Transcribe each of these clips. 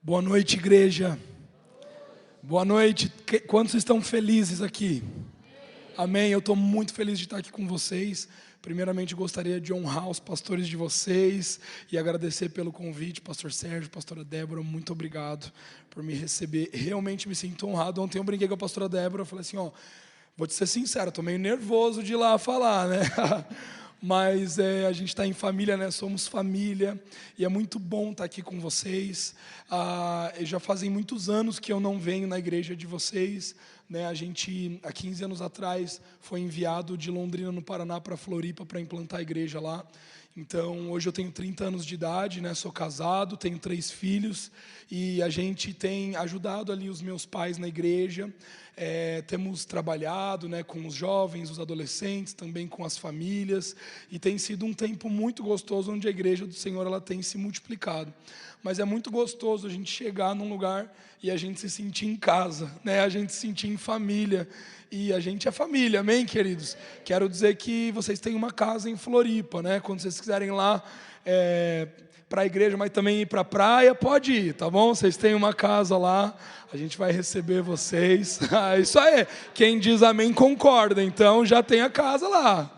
Boa noite, igreja. Boa noite. Quantos estão felizes aqui? Amém. Eu estou muito feliz de estar aqui com vocês. Primeiramente, gostaria de honrar os pastores de vocês e agradecer pelo convite, pastor Sérgio, pastora Débora, muito obrigado por me receber. Realmente me sinto honrado. Ontem eu brinquei com a pastora Débora, eu falei assim, vou te ser sincero, estou meio nervoso de ir lá falar, né? Mas a gente está em família, né? Somos família e é muito bom estar aqui com vocês. Já fazem muitos anos que eu não venho na igreja de vocês, né? A gente, há 15 anos atrás, foi enviado de Londrina, no Paraná, para Floripa, para implantar a igreja lá. Então, hoje eu tenho 30 anos de idade, né? Sou casado, tenho 3 filhos e a gente tem ajudado ali os meus pais na igreja. Temos trabalhado, né, com os jovens, os adolescentes, também com as famílias, e tem sido um tempo muito gostoso, onde a igreja do Senhor ela tem se multiplicado. Mas é muito gostoso a gente chegar num lugar e a gente se sentir em casa, né? A gente se sentir em família, e a gente é família, amém, queridos? Quero dizer que vocês têm uma casa em Floripa, né? Quando vocês quiserem ir lá para a igreja, mas também ir para a praia, pode ir, tá bom? Vocês têm uma casa lá, a gente vai receber vocês. Isso aí, quem diz amém concorda, então já tem a casa lá,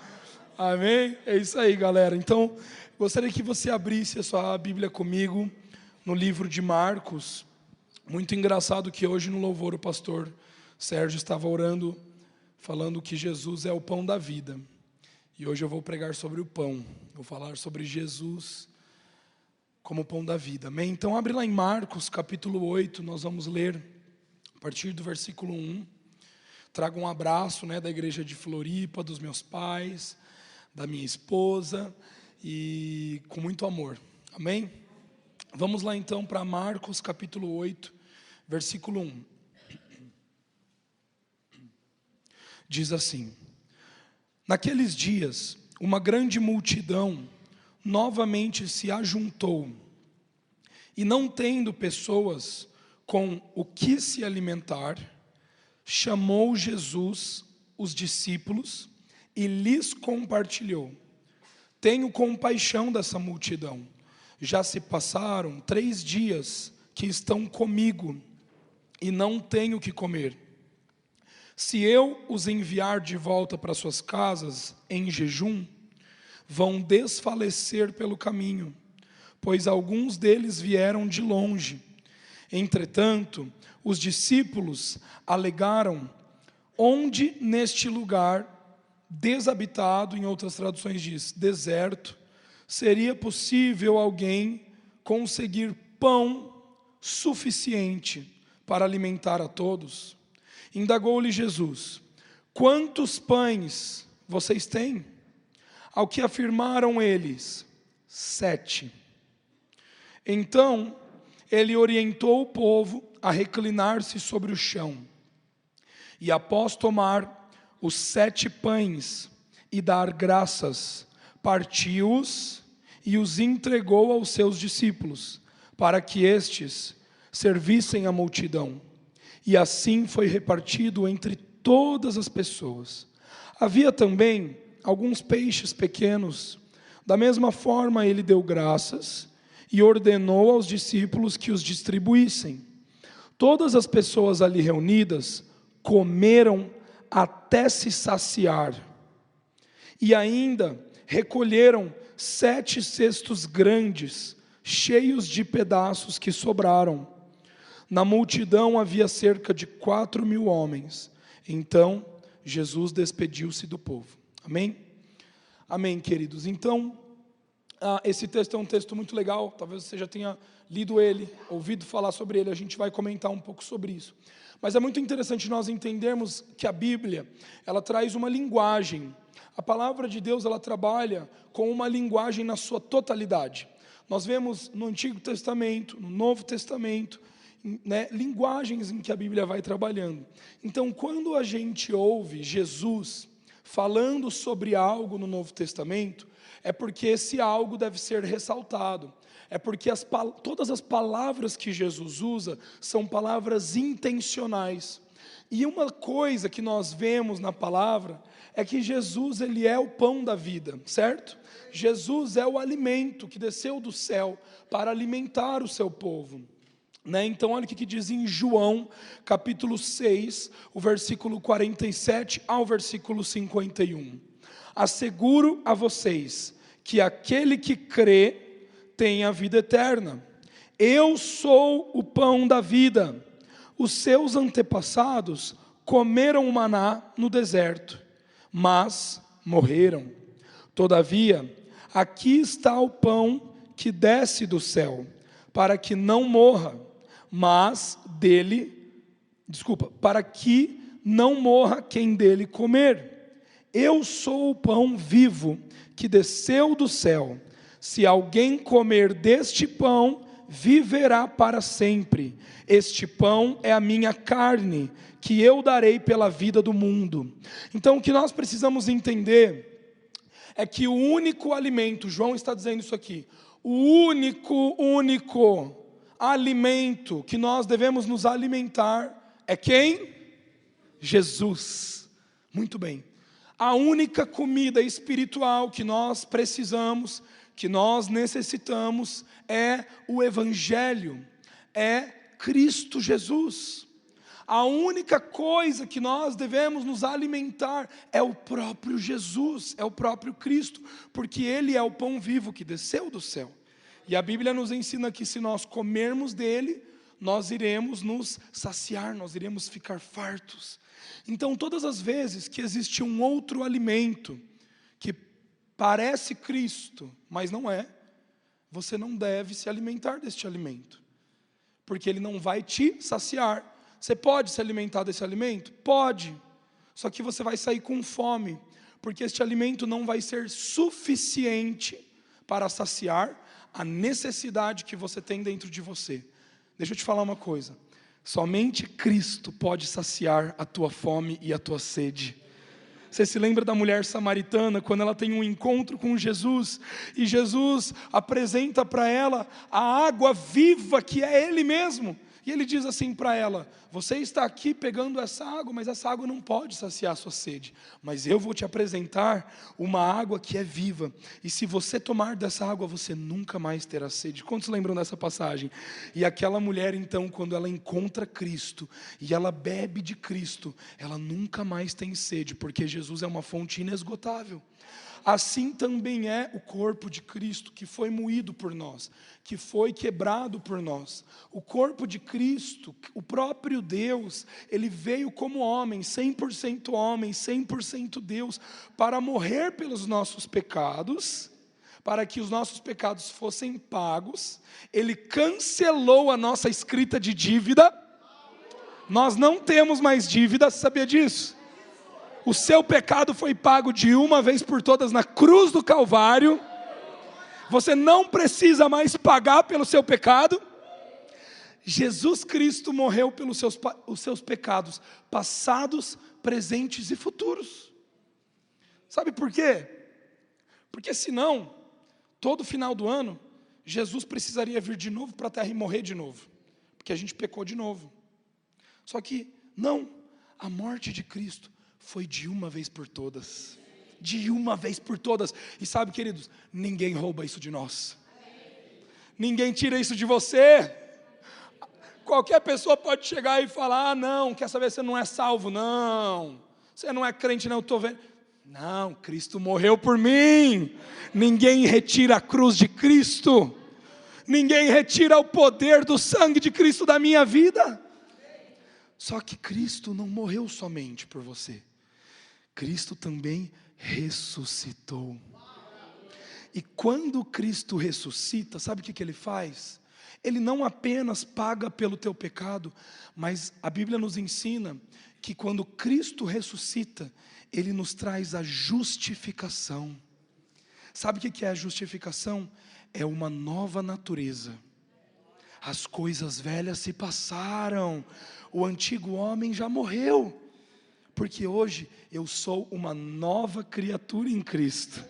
amém? É isso aí, galera. Então, gostaria que você abrisse a sua Bíblia comigo no livro de Marcos. Muito engraçado que hoje no louvor o pastor Sérgio estava orando, falando que Jesus é o pão da vida. E hoje eu vou pregar sobre o pão, vou falar sobre Jesus como o pão da vida, amém? Então abre lá em Marcos capítulo 8, nós vamos ler a partir do versículo 1. Trago um abraço, né, da igreja de Floripa, dos meus pais, da minha esposa, e com muito amor, amém? Vamos lá então para Marcos capítulo 8, versículo 1. Diz assim: naqueles dias, uma grande multidão novamente se ajuntou, e não tendo pessoas com o que se alimentar, chamou Jesus os discípulos e lhes compartilhou: tenho compaixão dessa multidão, já se passaram 3 dias que estão comigo e não tenho o que comer. Se eu os enviar de volta para suas casas em jejum, vão desfalecer pelo caminho, pois alguns deles vieram de longe. Entretanto, os discípulos alegaram: onde neste lugar desabitado, em outras traduções diz deserto, seria possível alguém conseguir pão suficiente para alimentar a todos? Indagou-lhe Jesus: quantos pães vocês têm? Ao que afirmaram eles: 7. Então ele orientou o povo a reclinar-se sobre o chão, e após tomar os 7 pães e dar graças, partiu-os e os entregou aos seus discípulos, para que estes servissem a multidão. E assim foi repartido entre todas as pessoas. Havia também alguns peixes pequenos. Da mesma forma ele deu graças e ordenou aos discípulos que os distribuíssem. Todas as pessoas ali reunidas comeram até se saciar, e ainda recolheram 7 cestos grandes, cheios de pedaços que sobraram. Na multidão havia cerca de 4.000 homens. Então Jesus despediu-se do povo. Amém? Amém, queridos. Então, esse texto é um texto muito legal. Talvez você já tenha lido ele, ouvido falar sobre ele. A gente vai comentar um pouco sobre isso. Mas é muito interessante nós entendermos que a Bíblia, ela traz uma linguagem. A palavra de Deus, ela trabalha com uma linguagem na sua totalidade. Nós vemos no Antigo Testamento, no Novo Testamento, né, linguagens em que a Bíblia vai trabalhando. Então, quando a gente ouve Jesus falando sobre algo no Novo Testamento, é porque esse algo deve ser ressaltado. É porque todas as palavras que Jesus usa são palavras intencionais. E uma coisa que nós vemos na palavra é que Jesus, ele é o pão da vida, certo? Jesus é o alimento que desceu do céu para alimentar o seu povo. Então olha o que diz em João, capítulo 6, o versículo 47 ao versículo 51. Asseguro a vocês que aquele que crê tem a vida eterna. Eu sou o pão da vida. Os seus antepassados comeram o maná no deserto, mas morreram. Todavia, aqui está o pão que desce do céu, para que não morra, para que não morra quem dele comer. Eu sou o pão vivo que desceu do céu. Se alguém comer deste pão, viverá para sempre. Este pão é a minha carne, que eu darei pela vida do mundo. Então o que nós precisamos entender é que o único alimento, João está dizendo isso aqui, o único alimento que nós devemos nos alimentar é quem? Jesus. Muito bem. A única comida espiritual que nós precisamos, que nós necessitamos, é o Evangelho, é Cristo Jesus. A única coisa que nós devemos nos alimentar é o próprio Jesus, é o próprio Cristo, porque Ele é o pão vivo que desceu do céu. E a Bíblia nos ensina que se nós comermos dele, nós iremos nos saciar, nós iremos ficar fartos. Então todas as vezes que existe um outro alimento, que parece Cristo, mas não é, você não deve se alimentar deste alimento, porque ele não vai te saciar. Você pode se alimentar desse alimento? Pode, só que você vai sair com fome, porque este alimento não vai ser suficiente para saciar a necessidade que você tem dentro de você. Deixa eu te falar uma coisa, somente Cristo pode saciar a tua fome e a tua sede. Você se lembra da mulher samaritana, quando ela tem um encontro com Jesus, e Jesus apresenta para ela a água viva que é Ele mesmo, e Ele diz assim para ela: você está aqui pegando essa água, mas essa água não pode saciar a sua sede, mas eu vou te apresentar uma água que é viva, e se você tomar dessa água, você nunca mais terá sede. Quantos lembram dessa passagem? E aquela mulher então, quando ela encontra Cristo, e ela bebe de Cristo, ela nunca mais tem sede, porque Jesus é uma fonte inesgotável. Assim também é o corpo de Cristo, que foi moído por nós, que foi quebrado por nós. O corpo de Cristo, o próprio Deus, Ele veio como homem, 100% Deus, para morrer pelos nossos pecados, para que os nossos pecados fossem pagos. Ele cancelou a nossa escrita de dívida. Nós não temos mais dívida, você sabia disso? O seu pecado foi pago de uma vez por todas na cruz do Calvário. Você não precisa mais pagar pelo seu pecado. Jesus Cristo morreu pelos os seus pecados, passados, presentes e futuros. Sabe por quê? Porque senão, todo final do ano, Jesus precisaria vir de novo para a terra e morrer de novo, porque a gente pecou de novo. Só que não, a morte de Cristo foi de uma vez por todas. De uma vez por todas. E sabe, queridos, ninguém rouba isso de nós. Ninguém tira isso de você. Qualquer pessoa pode chegar e falar: ah, não, quer saber, você não é salvo, não. Você não é crente, não, eu estou vendo. Não, Cristo morreu por mim. Ninguém retira a cruz de Cristo. Ninguém retira o poder do sangue de Cristo da minha vida. Só que Cristo não morreu somente por você. Cristo também ressuscitou. E quando Cristo ressuscita, sabe o que Ele faz? Ele não apenas paga pelo teu pecado, mas a Bíblia nos ensina que quando Cristo ressuscita, Ele nos traz a justificação. Sabe o que é a justificação? É uma nova natureza. As coisas velhas se passaram, o antigo homem já morreu, porque hoje eu sou uma nova criatura em Cristo.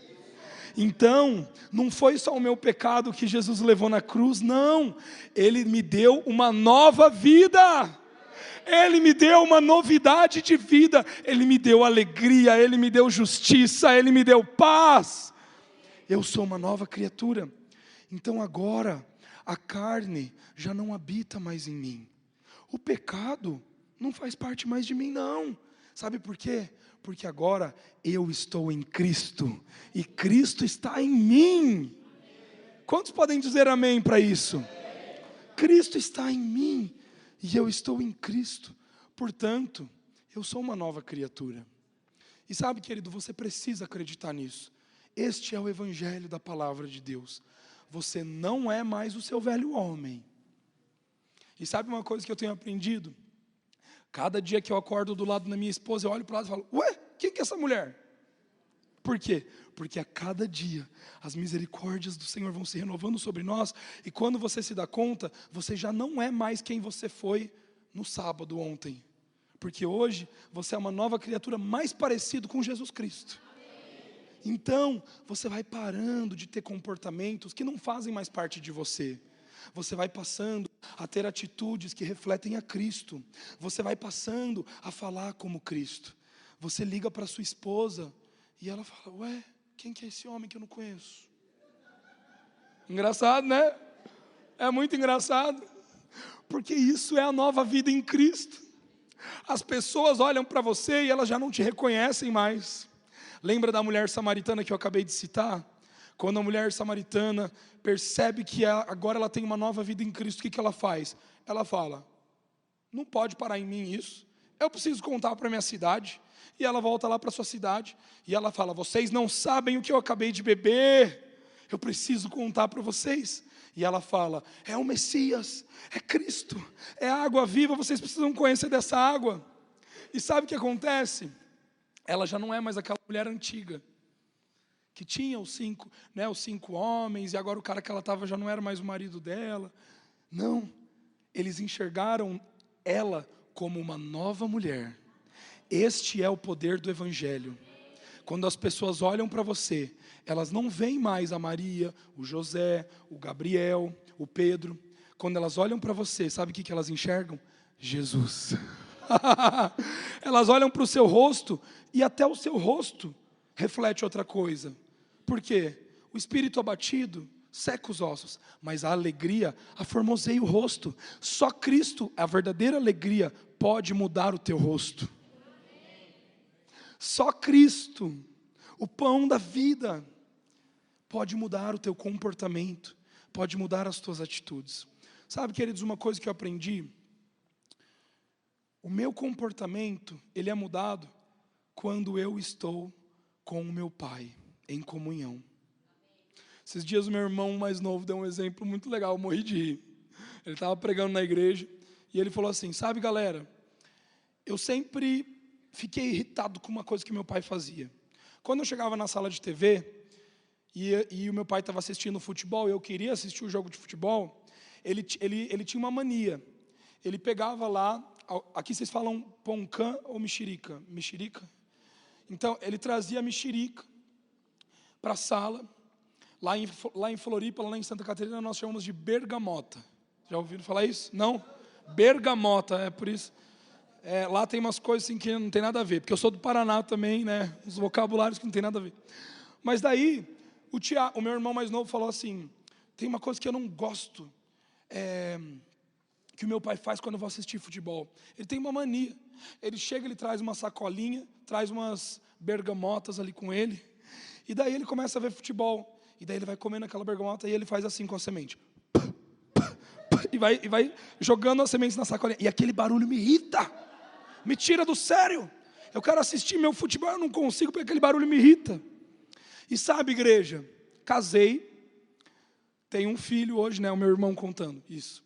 Então, não foi só o meu pecado que Jesus levou na cruz, não, Ele me deu uma nova vida, Ele me deu uma novidade de vida, Ele me deu alegria, Ele me deu justiça, Ele me deu paz. Eu sou uma nova criatura. Então agora, A carne já não habita mais em mim. O pecado não faz parte mais de mim, não. Sabe por quê? Porque agora eu estou em Cristo e Cristo está em mim. Quantos podem dizer amém para isso? Cristo está em mim e eu estou em Cristo. Portanto, eu sou uma nova criatura. E sabe, querido, você precisa acreditar nisso. Este é o evangelho da palavra de Deus. Você não é mais o seu velho homem. E sabe uma coisa que eu tenho aprendido? Cada dia que eu acordo do lado da minha esposa, eu olho para o lado e falo, ué, quem que é essa mulher? Por quê? Porque a cada dia as misericórdias do Senhor vão se renovando sobre nós. E quando você se dá conta, você já não é mais quem você foi no sábado ontem. Porque hoje você é uma nova criatura mais parecido com Jesus Cristo. Então, você vai parando de ter comportamentos que não fazem mais parte de você. Você vai passando a ter atitudes que refletem a Cristo. Você vai passando a falar como Cristo. Você liga para sua esposa e ela fala, ué, quem que é esse homem que eu não conheço? Engraçado, né? É muito engraçado. Porque isso é a nova vida em Cristo. As pessoas olham para você e elas já não te reconhecem mais. Lembra da mulher samaritana que eu acabei de citar? Quando a mulher samaritana percebe que agora ela tem uma nova vida em Cristo, o que ela faz? Ela fala, não pode parar em mim isso, eu preciso contar para a minha cidade. E ela volta lá para a sua cidade, e ela fala, vocês não sabem o que eu acabei de beber, eu preciso contar para vocês. E ela fala, é o Messias, é Cristo, é a água viva, vocês precisam conhecer dessa água. E sabe o que acontece? Ela já não é mais aquela mulher antiga, que tinha os cinco homens, e agora o cara que ela estava já não era mais o marido dela. Não, eles enxergaram ela como uma nova mulher. Este é o poder do evangelho. Quando as pessoas olham para você, elas não veem mais a Maria, o José, o Gabriel, o Pedro. Quando elas olham para você, sabe o que elas enxergam? Jesus. Elas olham para o seu rosto e até o seu rosto reflete outra coisa. Por quê? O espírito abatido seca os ossos, mas a alegria aformoseia o rosto. Só Cristo, a verdadeira alegria, pode mudar o teu rosto. Só Cristo, o pão da vida, pode mudar o teu comportamento, pode mudar as tuas atitudes. Sabe, queridos, uma coisa que eu aprendi, o meu comportamento, ele é mudado quando eu estou com o meu Pai, em comunhão. Esses dias o meu irmão mais novo deu um exemplo muito legal, eu morri de rir. Ele estava pregando na igreja, e ele falou assim, sabe galera, eu sempre fiquei irritado com uma coisa que meu pai fazia. Quando eu chegava na sala de TV, e o meu pai estava assistindo futebol, eu queria assistir o jogo de futebol, ele tinha uma mania. Ele pegava lá, aqui vocês falam poncã ou mexerica? Mexerica? Então, ele trazia a mexerica para a sala. Lá em Floripa, lá em Santa Catarina, nós chamamos de bergamota. Já ouviram falar isso? Não? Bergamota, é por isso. Lá tem umas coisas assim que não tem nada a ver, porque eu sou do Paraná também, né? Os vocabulários que não tem nada a ver. Mas daí, o meu irmão mais novo falou assim, tem uma coisa que eu não gosto, que o meu pai faz quando eu vou assistir futebol. Ele tem uma mania. Ele chega, ele traz uma sacolinha, traz umas bergamotas ali com ele, e daí ele começa a ver futebol. E daí ele vai comendo aquela bergamota e ele faz assim com a semente. E vai jogando as sementes na sacolinha. E aquele barulho me irrita. Me tira do sério. Eu quero assistir meu futebol, eu não consigo porque aquele barulho me irrita. E sabe, igreja, casei, tenho um filho hoje, né? O meu irmão contando isso.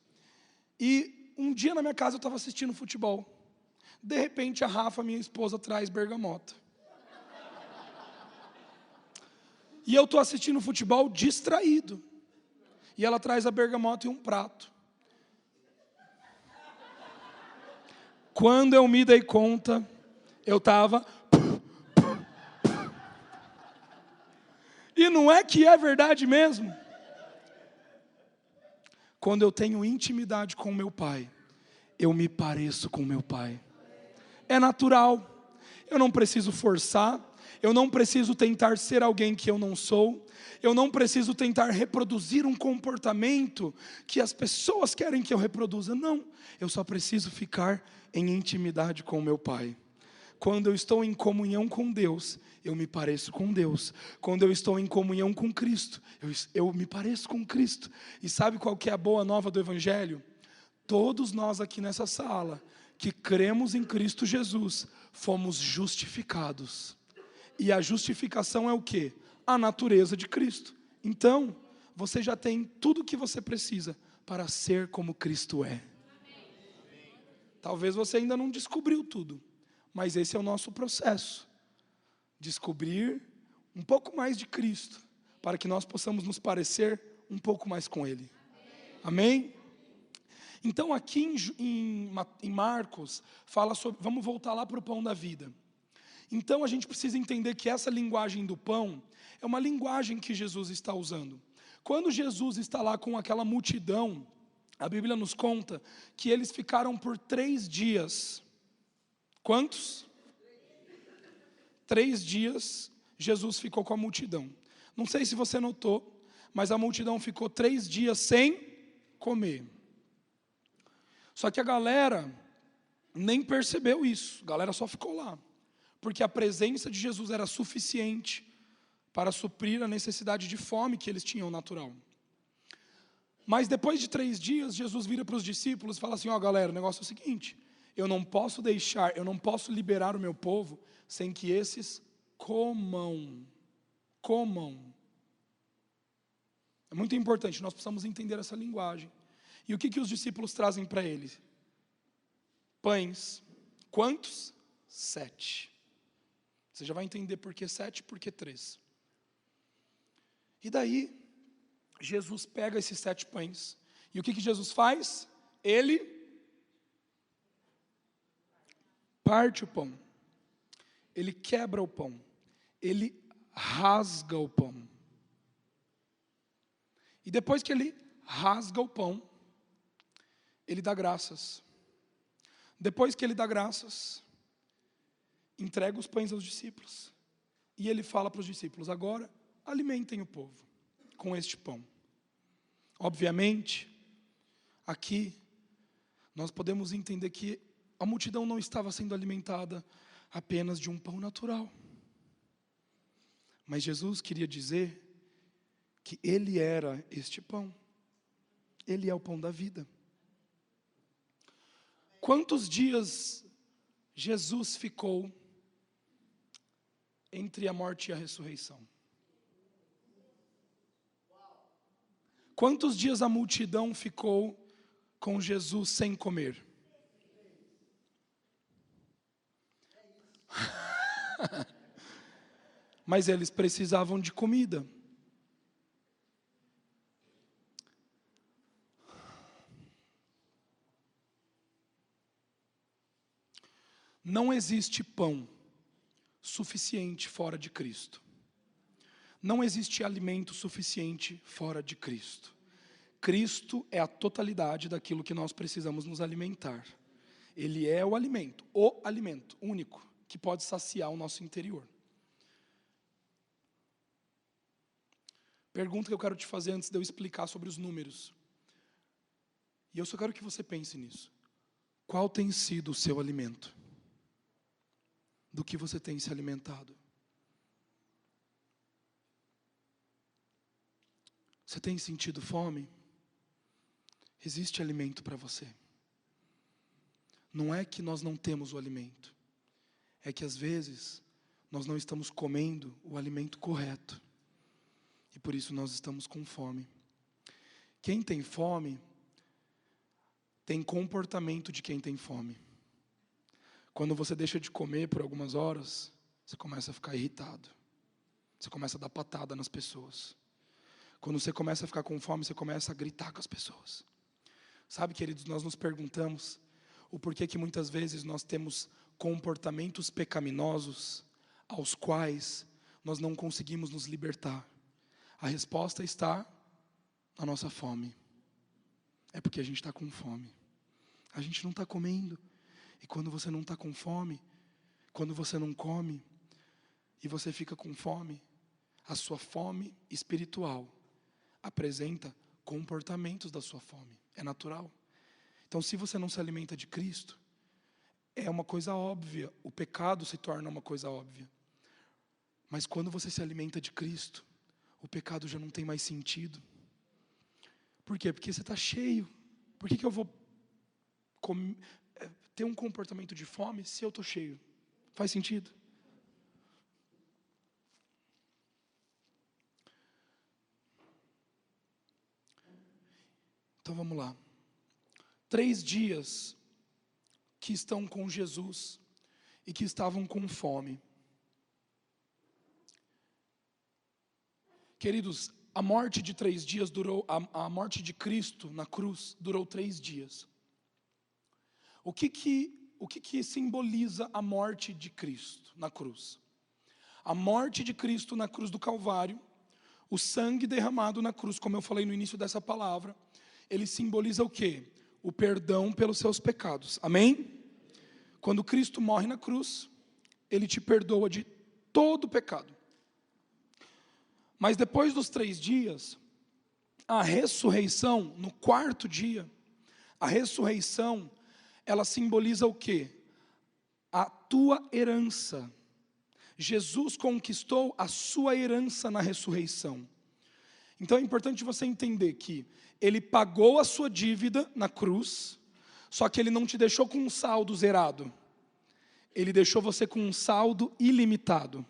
E um dia na minha casa eu estava assistindo futebol. De repente a Rafa, minha esposa, traz bergamota. E eu estou assistindo futebol distraído. E ela traz a bergamota e um prato. Quando eu me dei conta, eu estava... E não é que é verdade mesmo? Quando eu tenho intimidade com meu pai, eu me pareço com meu pai. É natural. Eu não preciso forçar. Eu não preciso tentar ser alguém que eu não sou. Eu não preciso tentar reproduzir um comportamento que as pessoas querem que eu reproduza. Não, eu só preciso ficar em intimidade com o meu Pai. Quando eu estou em comunhão com Deus, eu me pareço com Deus. Quando eu estou em comunhão com Cristo, eu me pareço com Cristo. E sabe qual que é a boa nova do Evangelho? Todos nós aqui nessa sala, que cremos em Cristo Jesus, fomos justificados. E a justificação é o quê? A natureza de Cristo. Então, você já tem tudo o que você precisa para ser como Cristo é. Talvez você ainda não descobriu tudo, mas esse é o nosso processo. Descobrir um pouco mais de Cristo, para que nós possamos nos parecer um pouco mais com Ele. Amém? Então aqui em Marcos, fala sobre, vamos voltar lá para o pão da vida. Então a gente precisa entender que essa linguagem do pão, é uma linguagem que Jesus está usando. Quando Jesus está lá com aquela multidão, a Bíblia nos conta que eles ficaram por 3 dias. Quantos? 3 dias Jesus ficou com a multidão. Não sei se você notou, mas a multidão ficou 3 dias sem comer. Só que a galera nem percebeu isso, a galera só ficou lá. Porque a presença de Jesus era suficiente para suprir a necessidade de fome que eles tinham natural. Mas depois de 3 dias, Jesus vira para os discípulos e fala assim: ó, galera, o negócio é o seguinte, eu não posso liberar o meu povo sem que esses comam. É muito importante, nós precisamos entender essa linguagem. E o que os discípulos trazem para eles? Pães. Quantos? 7. Você já vai entender por que 7 e por que 3. E daí, Jesus pega esses 7 pães. E o que Jesus faz? Ele parte o pão. Ele quebra o pão. Ele rasga o pão. E depois que ele rasga o pão, ele dá graças. Depois que ele dá graças, entrega os pães aos discípulos. E ele fala para os discípulos: agora alimentem o povo com este pão. Obviamente, aqui nós podemos entender que a multidão não estava sendo alimentada apenas de um pão natural. Mas Jesus queria dizer que Ele era este pão. Ele é o pão da vida. Quantos dias Jesus ficou entre a morte e a ressurreição? Quantos dias a multidão ficou com Jesus sem comer? Mas eles precisavam de comida. Não existe pão suficiente fora de Cristo. Não existe alimento suficiente fora de Cristo. Cristo é a totalidade daquilo que nós precisamos nos alimentar. Ele é o alimento único, que pode saciar o nosso interior. Pergunta que eu quero te fazer antes de eu explicar sobre os números. E eu só quero que você pense nisso. Qual tem sido o seu alimento? Do que você tem se alimentado? Você tem sentido fome? Existe alimento para você. Não é que nós não temos o alimento. É que às vezes nós não estamos comendo o alimento correto. E por isso nós estamos com fome. Quem tem fome tem comportamento de quem tem fome. Quando você deixa de comer por algumas horas, você começa a ficar irritado. Você começa a dar patada nas pessoas. Quando você começa a ficar com fome, você começa a gritar com as pessoas. Sabe, queridos, nós nos perguntamos o porquê que muitas vezes nós temos comportamentos pecaminosos aos quais nós não conseguimos nos libertar. A resposta está na nossa fome. É porque a gente está com fome. A gente não está comendo. E quando você não está com fome, quando você não come, e você fica com fome, a sua fome espiritual apresenta comportamentos da sua fome. É natural. Então, se você não se alimenta de Cristo, é uma coisa óbvia. O pecado se torna uma coisa óbvia. Mas quando você se alimenta de Cristo, o pecado já não tem mais sentido. Por quê? Porque você está cheio. Por que eu vou ter um comportamento de fome se eu estou cheio? Faz sentido? Então vamos lá. 3 dias que estão com Jesus e que estavam com fome. Queridos, a morte de 3 dias durou, a morte de Cristo na cruz durou 3 dias. O que simboliza a morte de Cristo na cruz? A morte de Cristo na cruz do Calvário, o sangue derramado na cruz, como eu falei no início dessa palavra, ele simboliza o quê? O perdão pelos seus pecados. Amém? Quando Cristo morre na cruz, ele te perdoa de todo o pecado. Mas depois dos 3 dias, a ressurreição, no 4º dia, a ressurreição, ela simboliza o quê? A tua herança. Jesus conquistou a sua herança na ressurreição. Então é importante você entender que ele pagou a sua dívida na cruz, só que ele não te deixou com um saldo zerado. Ele deixou você com um saldo ilimitado.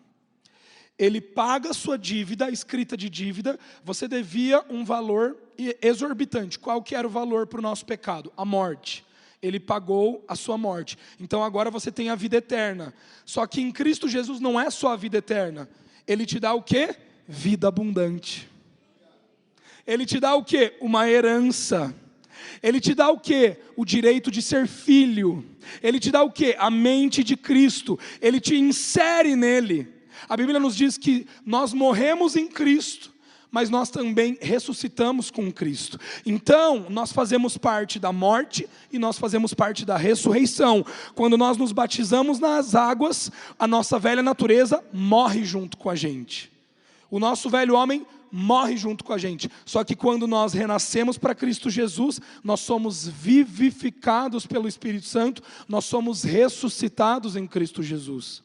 Ele paga a sua dívida, a escrita de dívida, você devia um valor exorbitante. Qual que era o valor para o nosso pecado? A morte. Ele pagou a sua morte. Então agora você tem a vida eterna. Só que em Cristo Jesus não é só a vida eterna. Ele te dá o quê? Vida abundante. Ele te dá o quê? Uma herança. Ele te dá o quê? O direito de ser filho. Ele te dá o quê? A mente de Cristo. Ele te insere nele. A Bíblia nos diz que nós morremos em Cristo, mas nós também ressuscitamos com Cristo. Então, nós fazemos parte da morte e nós fazemos parte da ressurreição. Quando nós nos batizamos nas águas, a nossa velha natureza morre junto com a gente. O nosso velho homem morre junto com a gente. Só que quando nós renascemos para Cristo Jesus, nós somos vivificados pelo Espírito Santo, nós somos ressuscitados em Cristo Jesus.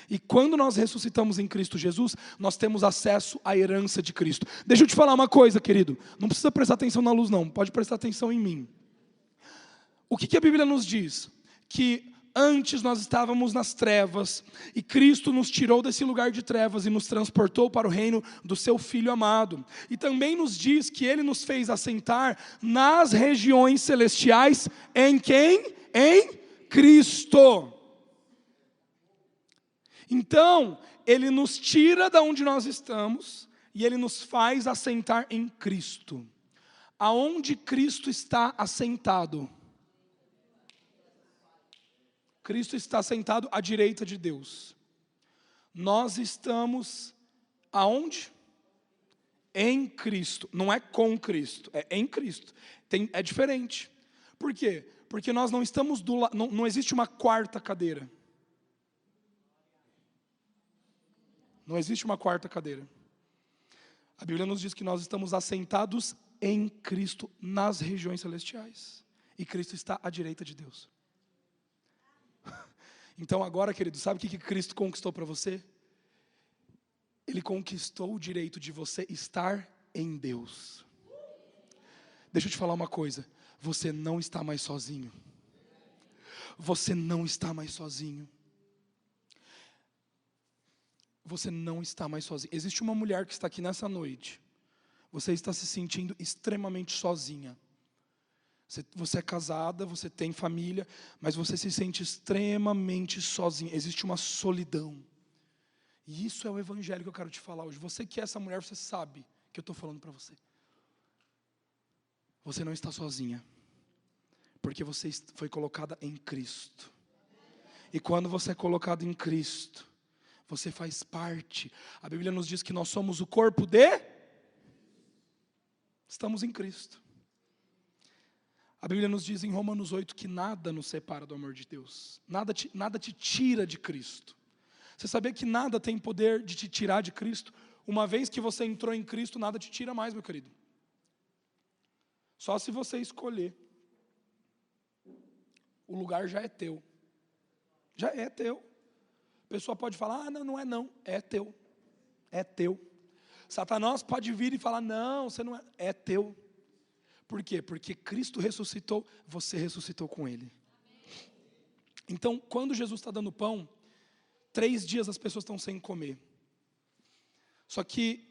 E quando nós ressuscitamos em Cristo Jesus, nós temos acesso à herança de Cristo. Deixa eu te falar uma coisa, querido. Não precisa prestar atenção na luz, não. Pode prestar atenção em mim. O que a Bíblia nos diz? Que antes nós estávamos nas trevas, e Cristo nos tirou desse lugar de trevas e nos transportou para o reino do seu Filho amado. E também nos diz que Ele nos fez assentar nas regiões celestiais. Em quem? Em Cristo. Então, Ele nos tira da onde nós estamos e Ele nos faz assentar em Cristo. Aonde Cristo está assentado? Cristo está sentado à direita de Deus. Nós estamos aonde? Em Cristo. Não é com Cristo, é em Cristo. É diferente. Por quê? Porque nós não estamos do lado, não existe uma 4ª cadeira. Não existe uma 4ª cadeira. A Bíblia nos diz que nós estamos assentados em Cristo nas regiões celestiais. E Cristo está à direita de Deus. Então agora, querido, sabe o que Cristo conquistou para você? Ele conquistou o direito de você estar em Deus. Deixa eu te falar uma coisa. Você não está mais sozinho. Você não está mais sozinho. Você não está mais sozinho. Existe uma mulher que está aqui nessa noite. Você está se sentindo extremamente sozinha. Você é casada, você tem família, mas você se sente extremamente sozinha. Existe uma solidão. E isso é o evangelho que eu quero te falar hoje. Você que é essa mulher, você sabe que eu estou falando para você. Você não está sozinha. Porque você foi colocada em Cristo. E quando você é colocado em Cristo, você faz parte. A Bíblia nos diz que nós somos o corpo de... Estamos em Cristo. A Bíblia nos diz em Romanos 8 que nada nos separa do amor de Deus. Nada te tira de Cristo. Você sabia que nada tem poder de te tirar de Cristo? Uma vez que você entrou em Cristo, nada te tira mais, meu querido. Só se você escolher. O lugar já é teu. Já é teu. A pessoa pode falar, não é não. É teu. É teu. Satanás pode vir e falar, não, você não é. É teu. Por quê? Porque Cristo ressuscitou, você ressuscitou com Ele. Então, quando Jesus está dando pão, 3 dias as pessoas estão sem comer. Só que,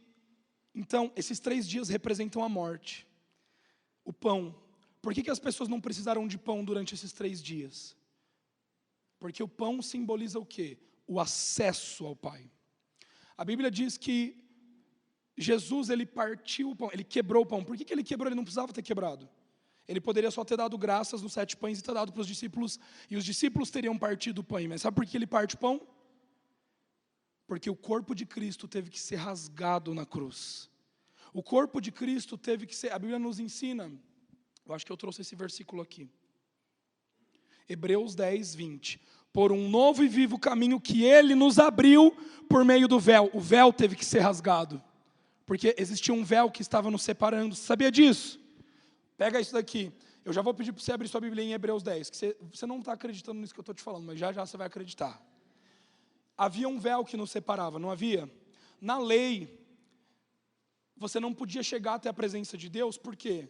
então, esses 3 dias representam a morte. O pão. Por que as pessoas não precisaram de pão durante esses 3 dias? Porque o pão simboliza o quê? O acesso ao Pai. A Bíblia diz que Jesus, ele partiu o pão, ele quebrou o pão. Por que ele quebrou? Ele não precisava ter quebrado. Ele poderia só ter dado graças nos 7 pães e ter dado para os discípulos, e os discípulos teriam partido o pão. Mas sabe por que ele parte o pão? Porque o corpo de Cristo teve que ser rasgado na cruz. O corpo de Cristo teve que ser, a Bíblia nos ensina, eu acho que eu trouxe esse versículo aqui. Hebreus 10, 20. Por um novo e vivo caminho que Ele nos abriu por meio do véu. O véu teve que ser rasgado. Porque existia um véu que estava nos separando. Você sabia disso? Pega isso daqui. Eu já vou pedir para você abrir sua Bíblia em Hebreus 10. Que você não está acreditando nisso que eu estou te falando, mas já você vai acreditar. Havia um véu que nos separava, não havia? Na lei, você não podia chegar até a presença de Deus, por quê?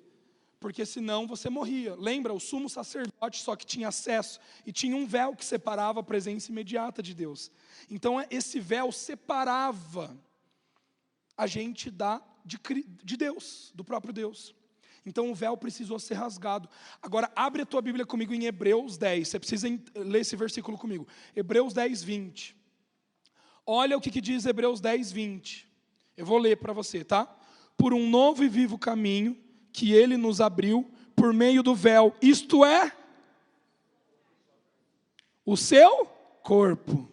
Porque senão você morria. Lembra, o sumo sacerdote só que tinha acesso, e tinha um véu que separava a presença imediata de Deus. Então esse véu separava a gente de Deus, do próprio Deus. Então o véu precisou ser rasgado. Agora abre a tua Bíblia comigo em Hebreus 10, você precisa ler esse versículo comigo. Hebreus 10, 20. Olha o que diz Hebreus 10, 20. Eu vou ler para você, tá? Por um novo e vivo caminho que Ele nos abriu por meio do véu, isto é, o seu corpo.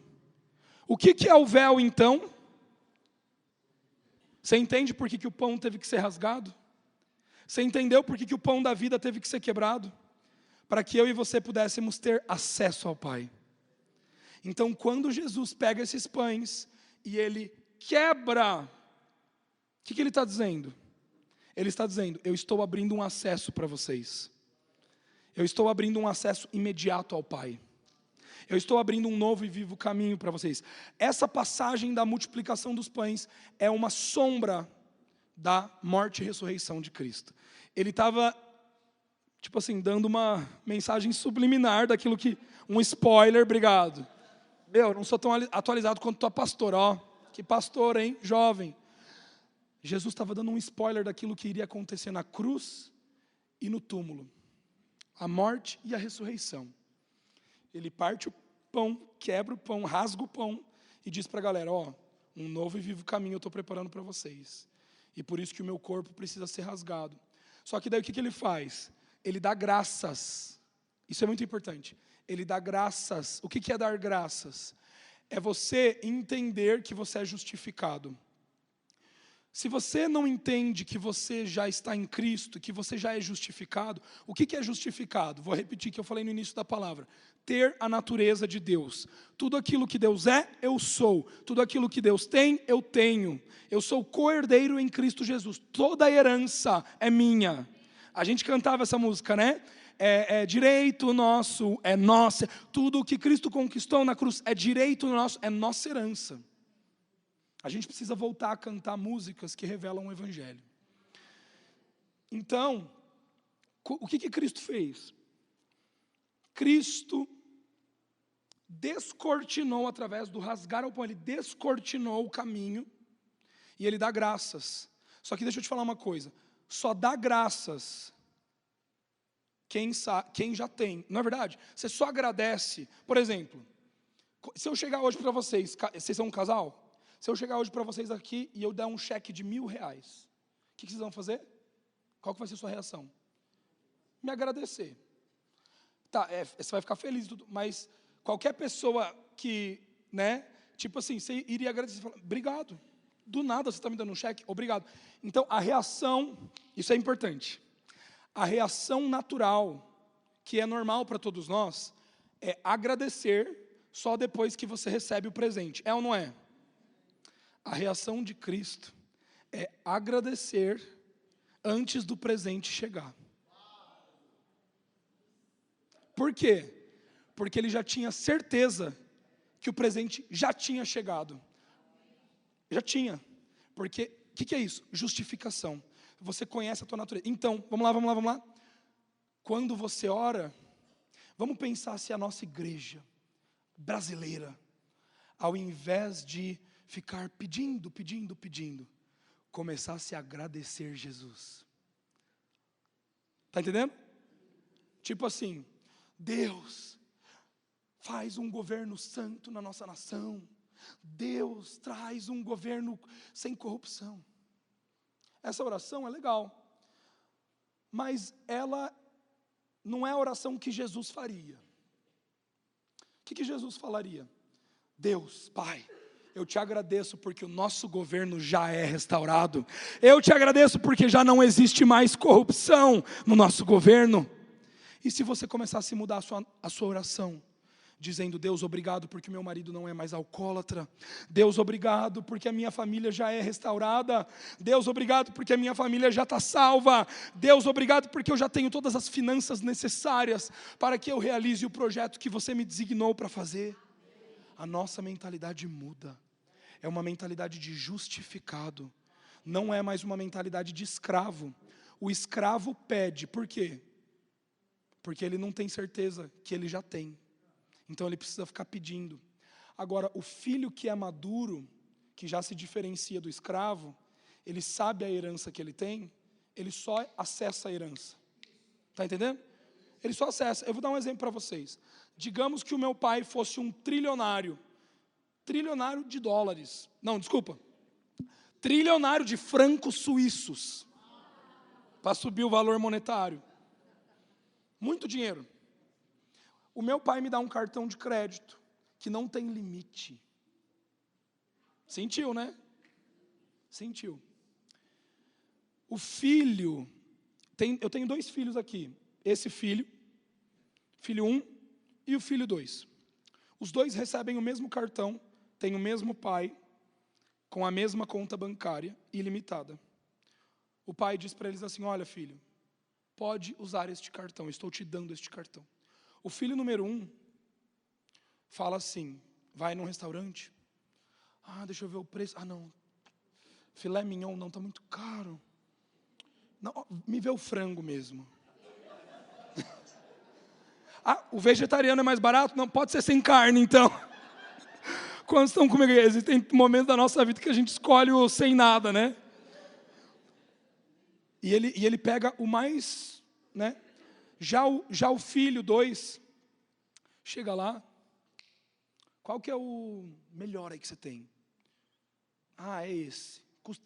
O que é o véu então? Você entende por que o pão teve que ser rasgado? Você entendeu por que o pão da vida teve que ser quebrado? Para que eu e você pudéssemos ter acesso ao Pai. Então, quando Jesus pega esses pães e Ele quebra, o que Ele está dizendo? Ele está dizendo, eu estou abrindo um acesso para vocês. Eu estou abrindo um acesso imediato ao Pai. Eu estou abrindo um novo e vivo caminho para vocês. Essa passagem da multiplicação dos pães é uma sombra da morte e ressurreição de Cristo. Ele estava, tipo assim, dando uma mensagem subliminar daquilo que, um spoiler, obrigado. Eu não sou tão atualizado quanto tua pastora, ó. Que pastor, hein? Jovem. Jesus estava dando um spoiler daquilo que iria acontecer na cruz e no túmulo. A morte e a ressurreição. Ele parte o pão, quebra o pão, rasga o pão e diz para a galera, ó, um novo e vivo caminho eu estou preparando para vocês. E por isso que o meu corpo precisa ser rasgado. Só que daí o que ele faz? Ele dá graças. Isso é muito importante. Ele dá graças. O que é dar graças? É você entender que você é justificado. Se você não entende que você já está em Cristo, que você já é justificado, o que é justificado? Vou repetir o que eu falei no início da palavra. Ter a natureza de Deus. Tudo aquilo que Deus é, eu sou. Tudo aquilo que Deus tem, eu tenho. Eu sou co-herdeiro em Cristo Jesus. Toda a herança é minha. A gente cantava essa música, né? É direito nosso, é nossa. Tudo o que Cristo conquistou na cruz é direito nosso, é nossa herança. A gente precisa voltar a cantar músicas que revelam o Evangelho. Então, o que Cristo fez? Cristo descortinou através do rasgar o pão, Ele descortinou o caminho e Ele dá graças. Só que deixa eu te falar uma coisa, só dá graças quem já tem. Não é verdade? Você só agradece. Por exemplo, se eu chegar hoje para vocês são um casal? Se eu chegar hoje para vocês aqui e eu der um cheque de R$1.000, o que vocês vão fazer? Qual que vai ser a sua reação? Me agradecer. Tá, você vai ficar feliz, mas qualquer pessoa que, né, tipo assim, você iria agradecer e falar, obrigado. Do nada você está me dando um cheque, obrigado. Então, a reação, isso é importante. A reação natural, que é normal para todos nós, é agradecer só depois que você recebe o presente. É ou não é? A reação de Cristo é agradecer antes do presente chegar. Por quê? Porque ele já tinha certeza que o presente já tinha chegado. Já tinha. Porque, o que é isso? Justificação. Você conhece a tua natureza. Então, vamos lá. Quando você ora, vamos pensar se a nossa igreja brasileira, ao invés de ficar pedindo, começasse a agradecer Jesus. Está entendendo? Tipo assim, Deus faz um governo santo na nossa nação. Deus traz um governo sem corrupção. Essa oração é legal, mas ela não é a oração que Jesus faria. O que Jesus falaria? Deus, Pai, eu te agradeço porque o nosso governo já é restaurado. Eu te agradeço porque já não existe mais corrupção no nosso governo. E se você começasse a mudar a sua oração, dizendo: Deus, obrigado porque o meu marido não é mais alcoólatra. Deus, obrigado porque a minha família já é restaurada. Deus, obrigado porque a minha família já está salva. Deus, obrigado porque eu já tenho todas as finanças necessárias para que eu realize o projeto que você me designou para fazer. A nossa mentalidade muda. É uma mentalidade de justificado. Não é mais uma mentalidade de escravo. O escravo pede, por quê? Porque ele não tem certeza que ele já tem. Então ele precisa ficar pedindo. Agora, o filho que é maduro, que já se diferencia do escravo, ele sabe a herança que ele tem, ele só acessa a herança. Está entendendo? Ele só acessa. Eu vou dar um exemplo para vocês. Digamos que o meu pai fosse um trilionário de dólares. Não, desculpa. Trilionário de francos suíços. Para subir o valor monetário. Muito dinheiro. O meu pai me dá um cartão de crédito que não tem limite. Sentiu, né? Sentiu. O filho, eu tenho 2 filhos aqui. Esse filho 1 e o filho 2. Os 2 recebem o mesmo cartão, têm o mesmo pai, com a mesma conta bancária ilimitada. O pai diz para eles assim: olha, filho, pode usar este cartão, estou te dando este cartão. O filho número 1 fala assim, vai num restaurante, deixa eu ver o preço, não, filé mignon não, está muito caro, não, me vê o frango mesmo. O vegetariano é mais barato? Não, pode ser sem carne então. Quando estão comigo, existem momentos da nossa vida que a gente escolhe o sem nada, né? E ele pega o mais, né? Já o filho 2, chega lá, qual que é o melhor aí que você tem? É esse.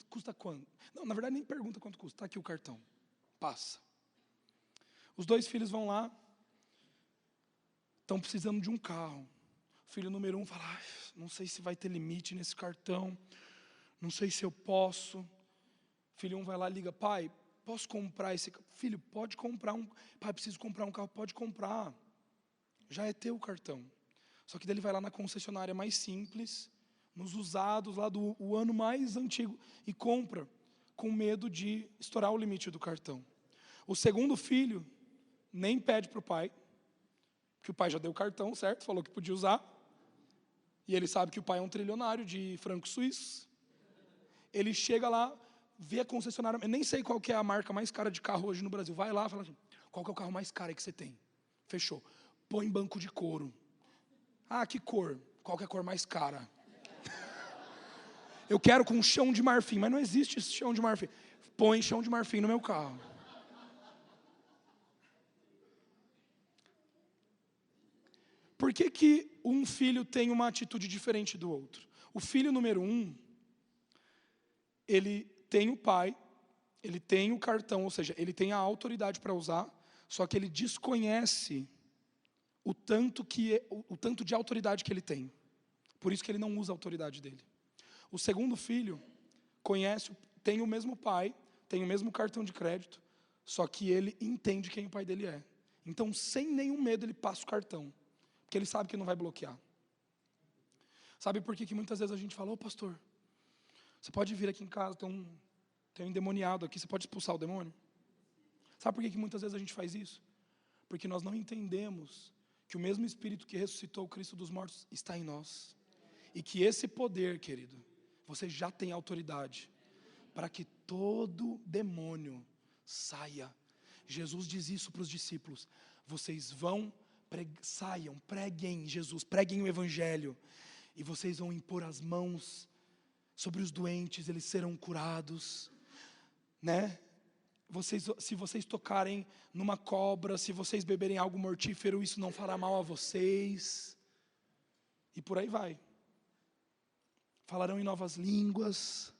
Custa quanto? Não, na verdade nem pergunta quanto custa, está aqui o cartão. Passa. Os 2 filhos vão lá, estão precisando de um carro. O filho número 1 fala: não sei se vai ter limite nesse cartão, não sei se eu posso. O filho 1 vai lá e liga: pai, posso comprar esse carro? Filho, pode comprar pai, preciso comprar um carro, pode comprar. Já é teu o cartão. Só que daí ele vai lá na concessionária mais simples, nos usados lá do ano mais antigo, e compra, com medo de estourar o limite do cartão. O segundo filho nem pede para o pai, que o pai já deu o cartão, certo? Falou que podia usar. E ele sabe que o pai é um trilionário de francos suíços. Ele chega lá, vê a concessionária, eu nem sei qual que é a marca mais cara de carro hoje no Brasil. Vai lá e fala assim: qual que é o carro mais caro aí que você tem? Fechou. Põe banco de couro. Que cor? Qual que é a cor mais cara? Eu quero com chão de marfim, mas não existe esse chão de marfim. Põe chão de marfim no meu carro. Por que um filho tem uma atitude diferente do outro? O filho número 1, ele tem o pai, ele tem o cartão, ou seja, ele tem a autoridade para usar, só que ele desconhece o tanto de autoridade que ele tem. Por isso que ele não usa a autoridade dele. O segundo filho tem o mesmo pai, tem o mesmo cartão de crédito, só que ele entende quem o pai dele é. Então, sem nenhum medo, ele passa o cartão, porque ele sabe que não vai bloquear. Sabe por que muitas vezes a gente fala, ô pastor, você pode vir aqui em casa, tem um endemoniado aqui, você pode expulsar o demônio? Sabe por que muitas vezes a gente faz isso? Porque nós não entendemos que o mesmo Espírito que ressuscitou o Cristo dos mortos está em nós. E que esse poder, querido, você já tem autoridade para que todo demônio saia. Jesus diz isso para os discípulos: vocês vão, saiam, preguem Jesus, preguem o Evangelho, e vocês vão impor as mãos sobre os doentes, eles serão curados, né? Se vocês tocarem numa cobra, se vocês beberem algo mortífero, isso não fará mal a vocês, e por aí vai. Falarão em novas línguas,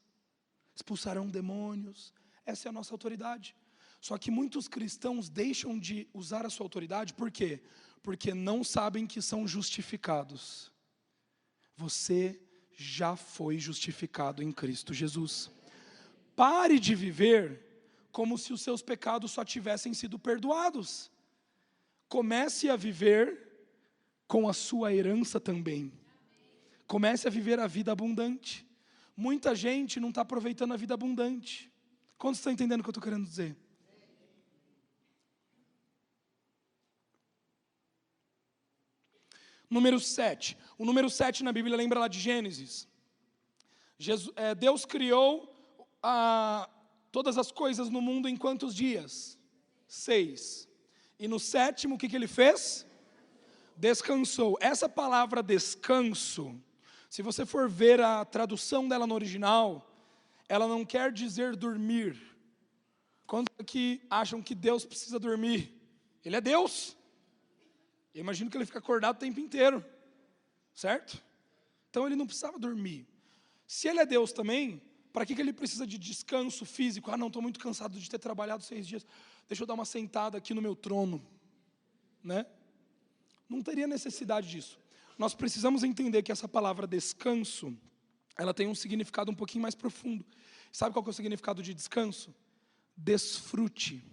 expulsarão demônios. Essa é a nossa autoridade. Só que muitos cristãos deixam de usar a sua autoridade, por quê? Porque não sabem que são justificados. Você já foi justificado em Cristo Jesus. Pare de viver como se os seus pecados só tivessem sido perdoados. Comece a viver com a sua herança também. Comece a viver a vida abundante. Muita gente não está aproveitando a vida abundante. Quantos estão entendendo o que eu estou querendo dizer? Número 7. O número 7 na Bíblia lembra lá de Gênesis. Deus criou todas as coisas no mundo em quantos dias? 6. E no sétimo, o que ele fez? Descansou. Essa palavra descanso, se você for ver a tradução dela no original, ela não quer dizer dormir. Quantos aqui acham que Deus precisa dormir? Ele é Deus. Eu imagino que ele fica acordado o tempo inteiro, certo? Então ele não precisava dormir. Se ele é Deus também, para que ele precisa de descanso físico? Ah, não, estou muito cansado de ter trabalhado 6 dias, deixa eu dar uma sentada aqui no meu trono, né? Não teria necessidade disso. Nós precisamos entender que essa palavra descanso, ela tem um significado um pouquinho mais profundo. Sabe qual que é o significado de descanso? Desfrute.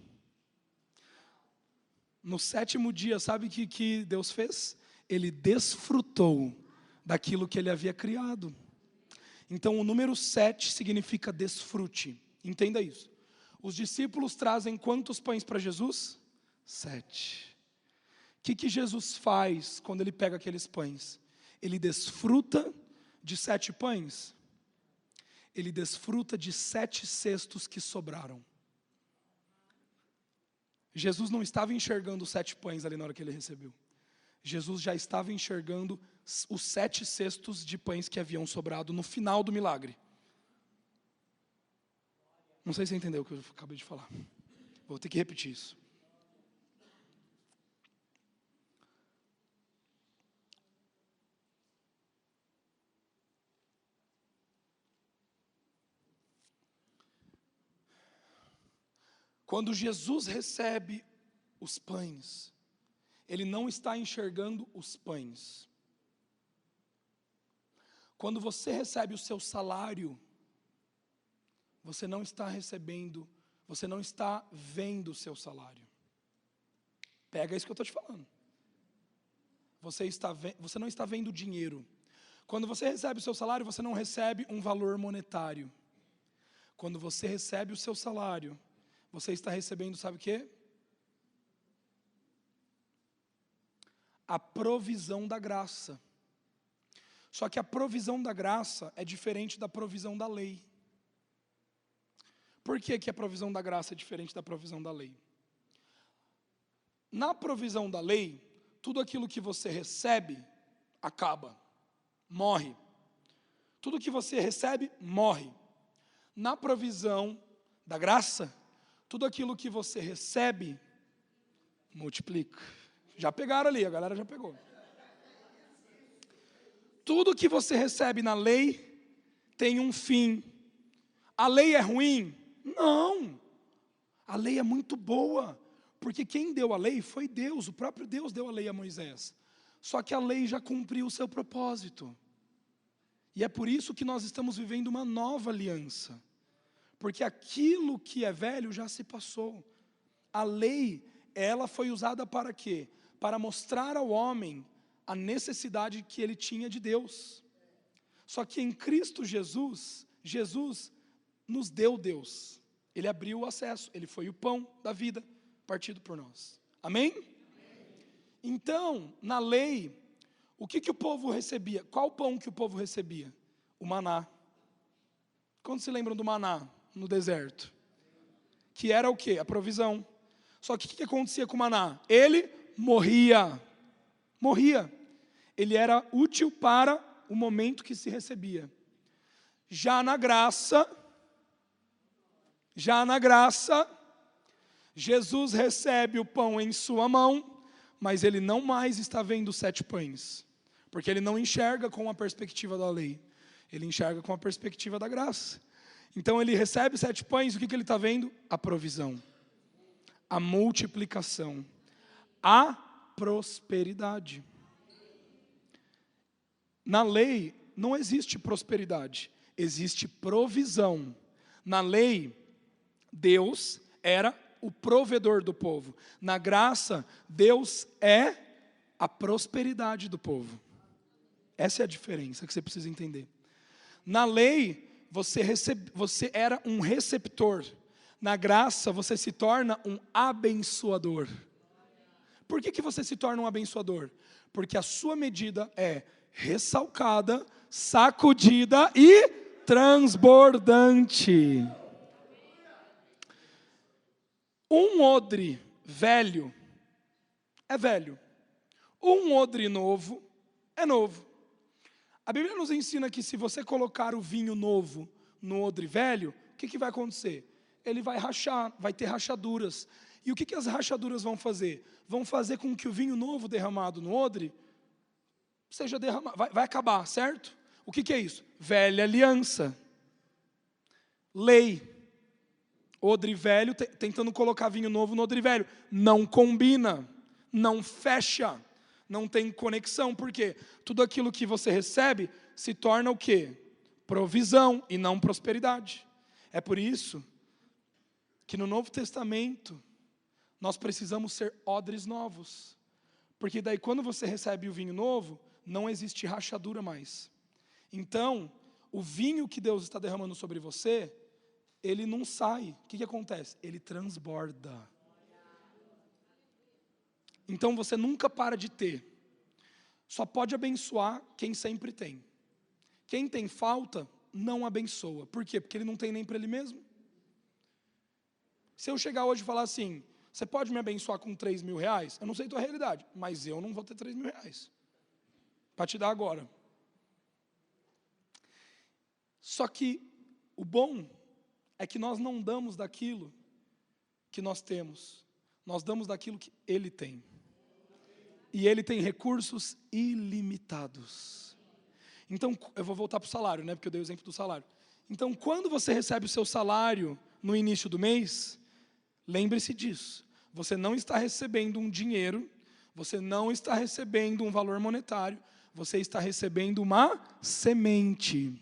No sétimo dia, sabe o que Deus fez? Ele desfrutou daquilo que ele havia criado. Então o número 7 significa desfrute. Entenda isso. Os discípulos trazem quantos pães para Jesus? 7. O que Jesus faz quando ele pega aqueles pães? Ele desfruta de 7 pães? Ele desfruta de 7 cestos que sobraram. Jesus não estava enxergando os 7 pães ali na hora que ele recebeu. Jesus já estava enxergando os 7 cestos de pães que haviam sobrado no final do milagre. Não sei se você entendeu o que eu acabei de falar. Vou ter que repetir isso. Quando Jesus recebe os pães, ele não está enxergando os pães. Quando você recebe o seu salário, você não está recebendo, você não está vendo o seu salário. Pega isso que eu estou te falando. Você não está vendo dinheiro. Quando você recebe o seu salário, você não recebe um valor monetário. Quando você recebe o seu salário, você está recebendo, sabe o quê? A provisão da graça. Só que a provisão da graça é diferente da provisão da lei. Por que a provisão da graça é diferente da provisão da lei? Na provisão da lei, tudo aquilo que você recebe, acaba, morre. Tudo que você recebe, morre. Na provisão da graça, tudo aquilo que você recebe, multiplica. Já pegaram ali, a galera já pegou. Tudo que você recebe na lei tem um fim. A lei é ruim? Não. A lei é muito boa, porque quem deu a lei foi Deus, o próprio Deus deu a lei a Moisés. Só que a lei já cumpriu o seu propósito. E é por isso que nós estamos vivendo uma nova aliança. Porque aquilo que é velho já se passou. A lei, ela foi usada para quê? Para mostrar ao homem a necessidade que ele tinha de Deus. Só que em Cristo Jesus, Jesus nos deu Deus. Ele abriu o acesso, ele foi o pão da vida partido por nós. Amém? Então, na lei, o que o povo recebia? Qual pão que o povo recebia? O maná. Quando se lembram do maná no deserto? Que era o quê? A provisão. Só que o que acontecia com o maná? Ele morria. Morria. Ele era útil para o momento que se recebia. Já na graça, Jesus recebe o pão em sua mão, mas ele não mais está vendo os 7 pães, porque ele não enxerga com a perspectiva da lei, ele enxerga com a perspectiva da graça. Então ele recebe 7 pães, o que ele está vendo? A provisão, a multiplicação, a prosperidade. Na lei não existe prosperidade, existe provisão. Na lei, Deus era o provedor do povo. Na graça, Deus é a prosperidade do povo. Essa é a diferença que você precisa entender. Na lei, você era um receptor. Na graça, você se torna um abençoador. Por que você se torna um abençoador? Porque a sua medida é ressalcada, sacudida e transbordante. Um odre velho é velho. Um odre novo é novo. A Bíblia nos ensina que se você colocar o vinho novo no odre velho, o que vai acontecer? Ele vai rachar, vai ter rachaduras. E o que as rachaduras vão fazer? Vão fazer com que o vinho novo derramado no odre seja derramado, vai acabar, certo? O que é isso? Velha aliança. Lei. Odre velho, tentando colocar vinho novo no odre velho. Não combina, não fecha, não tem conexão. Por quê? Tudo aquilo que você recebe se torna o quê? Provisão e não prosperidade. É por isso que no Novo Testamento nós precisamos ser odres novos. Porque daí quando você recebe o vinho novo, não existe rachadura mais. Então, o vinho que Deus está derramando sobre você, ele não sai. O que acontece? Ele transborda. Então você nunca para de ter. Só pode abençoar quem sempre tem. Quem tem falta, não abençoa. Por quê? Porque ele não tem nem para ele mesmo. Se eu chegar hoje e falar assim, você pode me abençoar com 3 mil reais? Eu não sei a tua realidade, mas eu não vou ter 3 mil reais para te dar agora. Só que o bom é que nós não damos daquilo que nós temos, nós damos daquilo que Ele tem. E Ele tem recursos ilimitados. Então, eu vou voltar para o salário, né? Porque eu dei o exemplo do salário. Então, quando você recebe o seu salário no início do mês, lembre-se disso. Você não está recebendo um dinheiro, você não está recebendo um valor monetário, você está recebendo uma semente.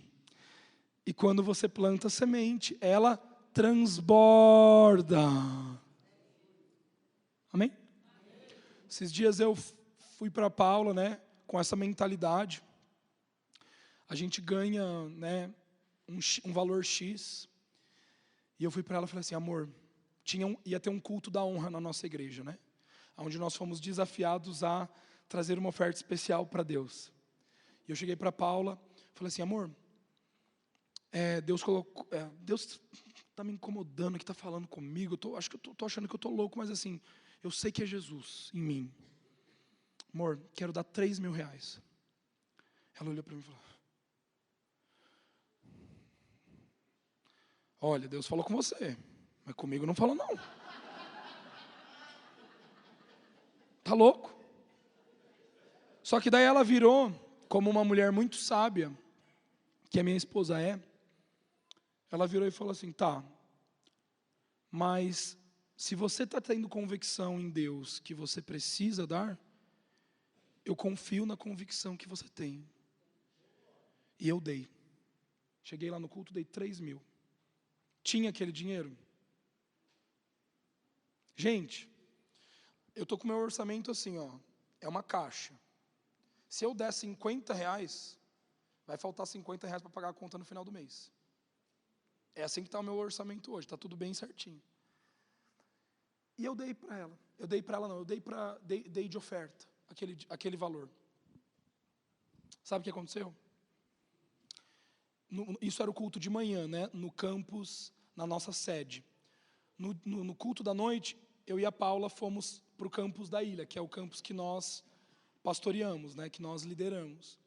E quando você planta a semente, ela transborda. Amém? Esses dias eu fui para Paula, né, com essa mentalidade. A gente ganha, né, um valor X. E eu fui para ela e falei assim, amor, ia ter um culto da honra na nossa igreja, né? Onde nós fomos desafiados a trazer uma oferta especial para Deus. E eu cheguei para Paula, falei assim, amor, Deus está me incomodando, que está falando comigo, acho que eu estou achando que eu estou louco, mas assim, eu sei que é Jesus em mim. Amor, quero dar 3 mil reais. Ela olhou para mim e falou, olha, Deus falou com você, mas comigo não falou não. Tá louco? Só que daí ela virou, como uma mulher muito sábia, que a minha esposa é, ela virou e falou assim, tá, mas se você está tendo convicção em Deus que você precisa dar, eu confio na convicção que você tem. E eu dei. Cheguei lá no culto, dei 3 mil. Tinha aquele dinheiro? Gente, eu estou com o meu orçamento assim, ó, é uma caixa. Se eu der 50 reais, vai faltar R$50 para pagar a conta no final do mês. É assim que está o meu orçamento hoje, está tudo bem certinho. E eu dei para ela. Eu dei de oferta, aquele valor. Sabe o que aconteceu? Isso era o culto de manhã, né? No campus, na nossa sede. No culto da noite, eu e a Paula fomos para o campus da ilha, que é o campus que nós pastoreamos, né? Que nós lideramos.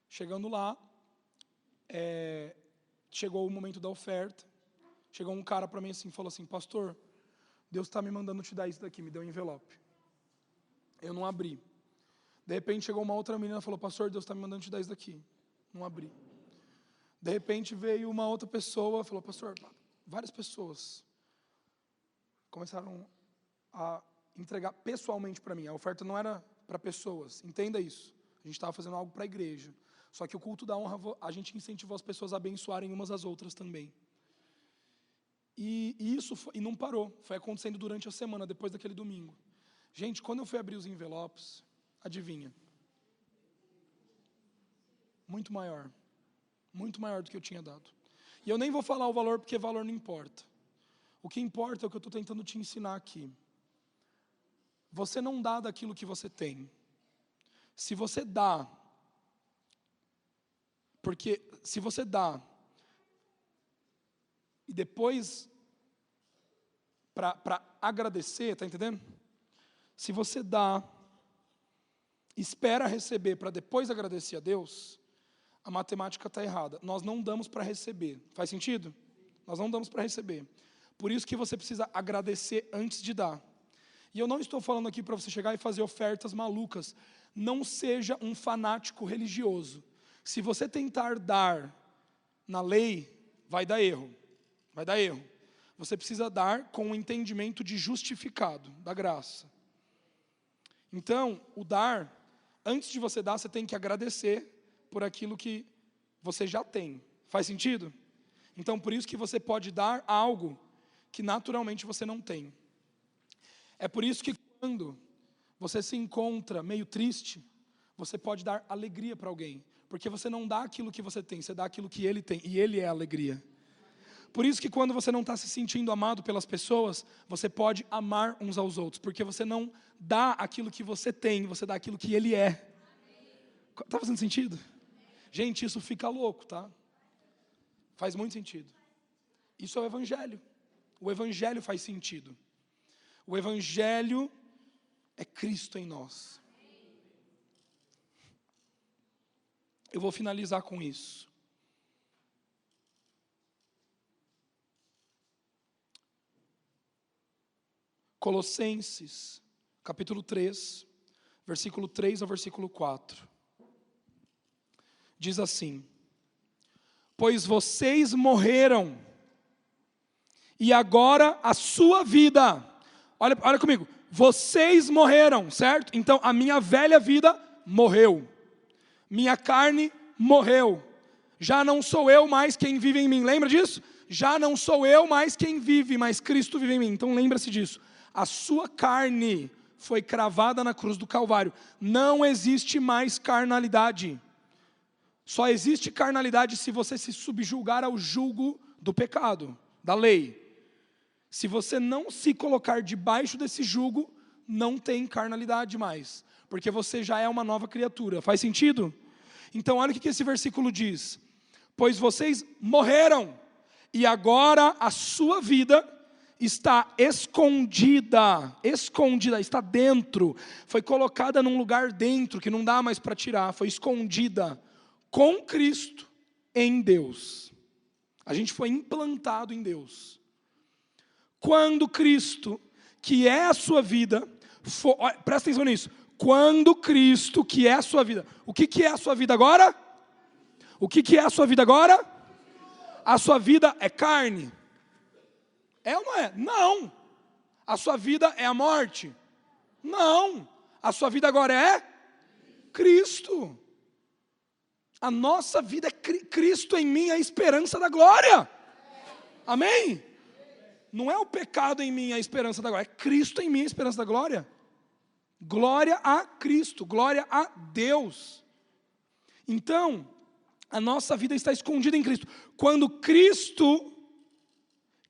Chegando lá, chegou o momento da oferta. Chegou um cara para mim assim, falou assim: pastor, Deus está me mandando te dar isso daqui, me deu um envelope. Eu não abri. De repente chegou uma outra menina e falou: pastor, Deus está me mandando te dar isso daqui. Não abri. De repente veio uma outra pessoa, falou: pastor, várias pessoas começaram a entregar pessoalmente para mim. A oferta não era para pessoas, entenda isso. A gente estava fazendo algo para a igreja. Só que o culto da honra, a gente incentivou as pessoas a abençoarem umas às outras também. E isso não parou, foi acontecendo durante a semana, depois daquele domingo. Gente, quando eu fui abrir os envelopes, adivinha? Muito maior do que eu tinha dado. E eu nem vou falar o valor, porque valor não importa. O que importa é o que eu estou tentando te ensinar aqui. Você não dá daquilo que você tem. Se você dá, porque se você dá, e depois, para agradecer, está entendendo? Se você dá, espera receber para depois agradecer a Deus, a matemática está errada. Nós não damos para receber. Faz sentido? Nós não damos para receber. Por isso que você precisa agradecer antes de dar. E eu não estou falando aqui para você chegar e fazer ofertas malucas. Não seja um fanático religioso. Se você tentar dar na lei, vai dar erro. Vai dar erro. Você precisa dar com o entendimento de justificado, da graça. Então, o dar, antes de você dar, você tem que agradecer por aquilo que você já tem. Faz sentido? Então, por isso que você pode dar algo que naturalmente você não tem. É por isso que quando você se encontra meio triste, você pode dar alegria para alguém. Porque você não dá aquilo que você tem, você dá aquilo que ele tem. E ele é a alegria. Por isso que quando você não está se sentindo amado pelas pessoas, você pode amar uns aos outros. Porque você não dá aquilo que você tem, você dá aquilo que ele é. Está fazendo sentido? Gente, isso fica louco, tá? Faz muito sentido. Isso é o Evangelho. O Evangelho faz sentido. O Evangelho é Cristo em nós. Eu vou finalizar com isso. Colossenses, capítulo 3, versículo 3 ao versículo 4. Diz assim: pois vocês morreram, e agora a sua vida, olha comigo, vocês morreram, certo? Então a minha velha vida morreu, minha carne morreu, já não sou eu mais quem vive em mim, lembra disso? Já não sou eu mais quem vive, mas Cristo vive em mim, então lembra-se disso. A sua carne foi cravada na cruz do Calvário, não existe mais carnalidade. Só existe carnalidade se você se subjugar ao jugo do pecado, da lei. Se você não se colocar debaixo desse jugo, não tem carnalidade mais, porque você já é uma nova criatura. Faz sentido? Então olha o que esse versículo diz: pois vocês morreram, e agora a sua vida está escondida, está dentro, foi colocada num lugar dentro, que não dá mais para tirar, foi escondida, com Cristo em Deus. A gente foi implantado em Deus. Quando Cristo, que é a sua vida, presta atenção nisso, quando Cristo, que é a sua vida, o que é a sua vida agora? O que é a sua vida agora? A sua vida é carne? É ou não é? Não. A sua vida é a morte? Não. A sua vida agora é Cristo. A nossa vida é Cristo em mim, a esperança da glória. Amém? Não é o pecado em mim a esperança da glória, é Cristo em mim a esperança da glória. Glória a Cristo, glória a Deus. Então, A nossa vida está escondida em Cristo. Quando Cristo,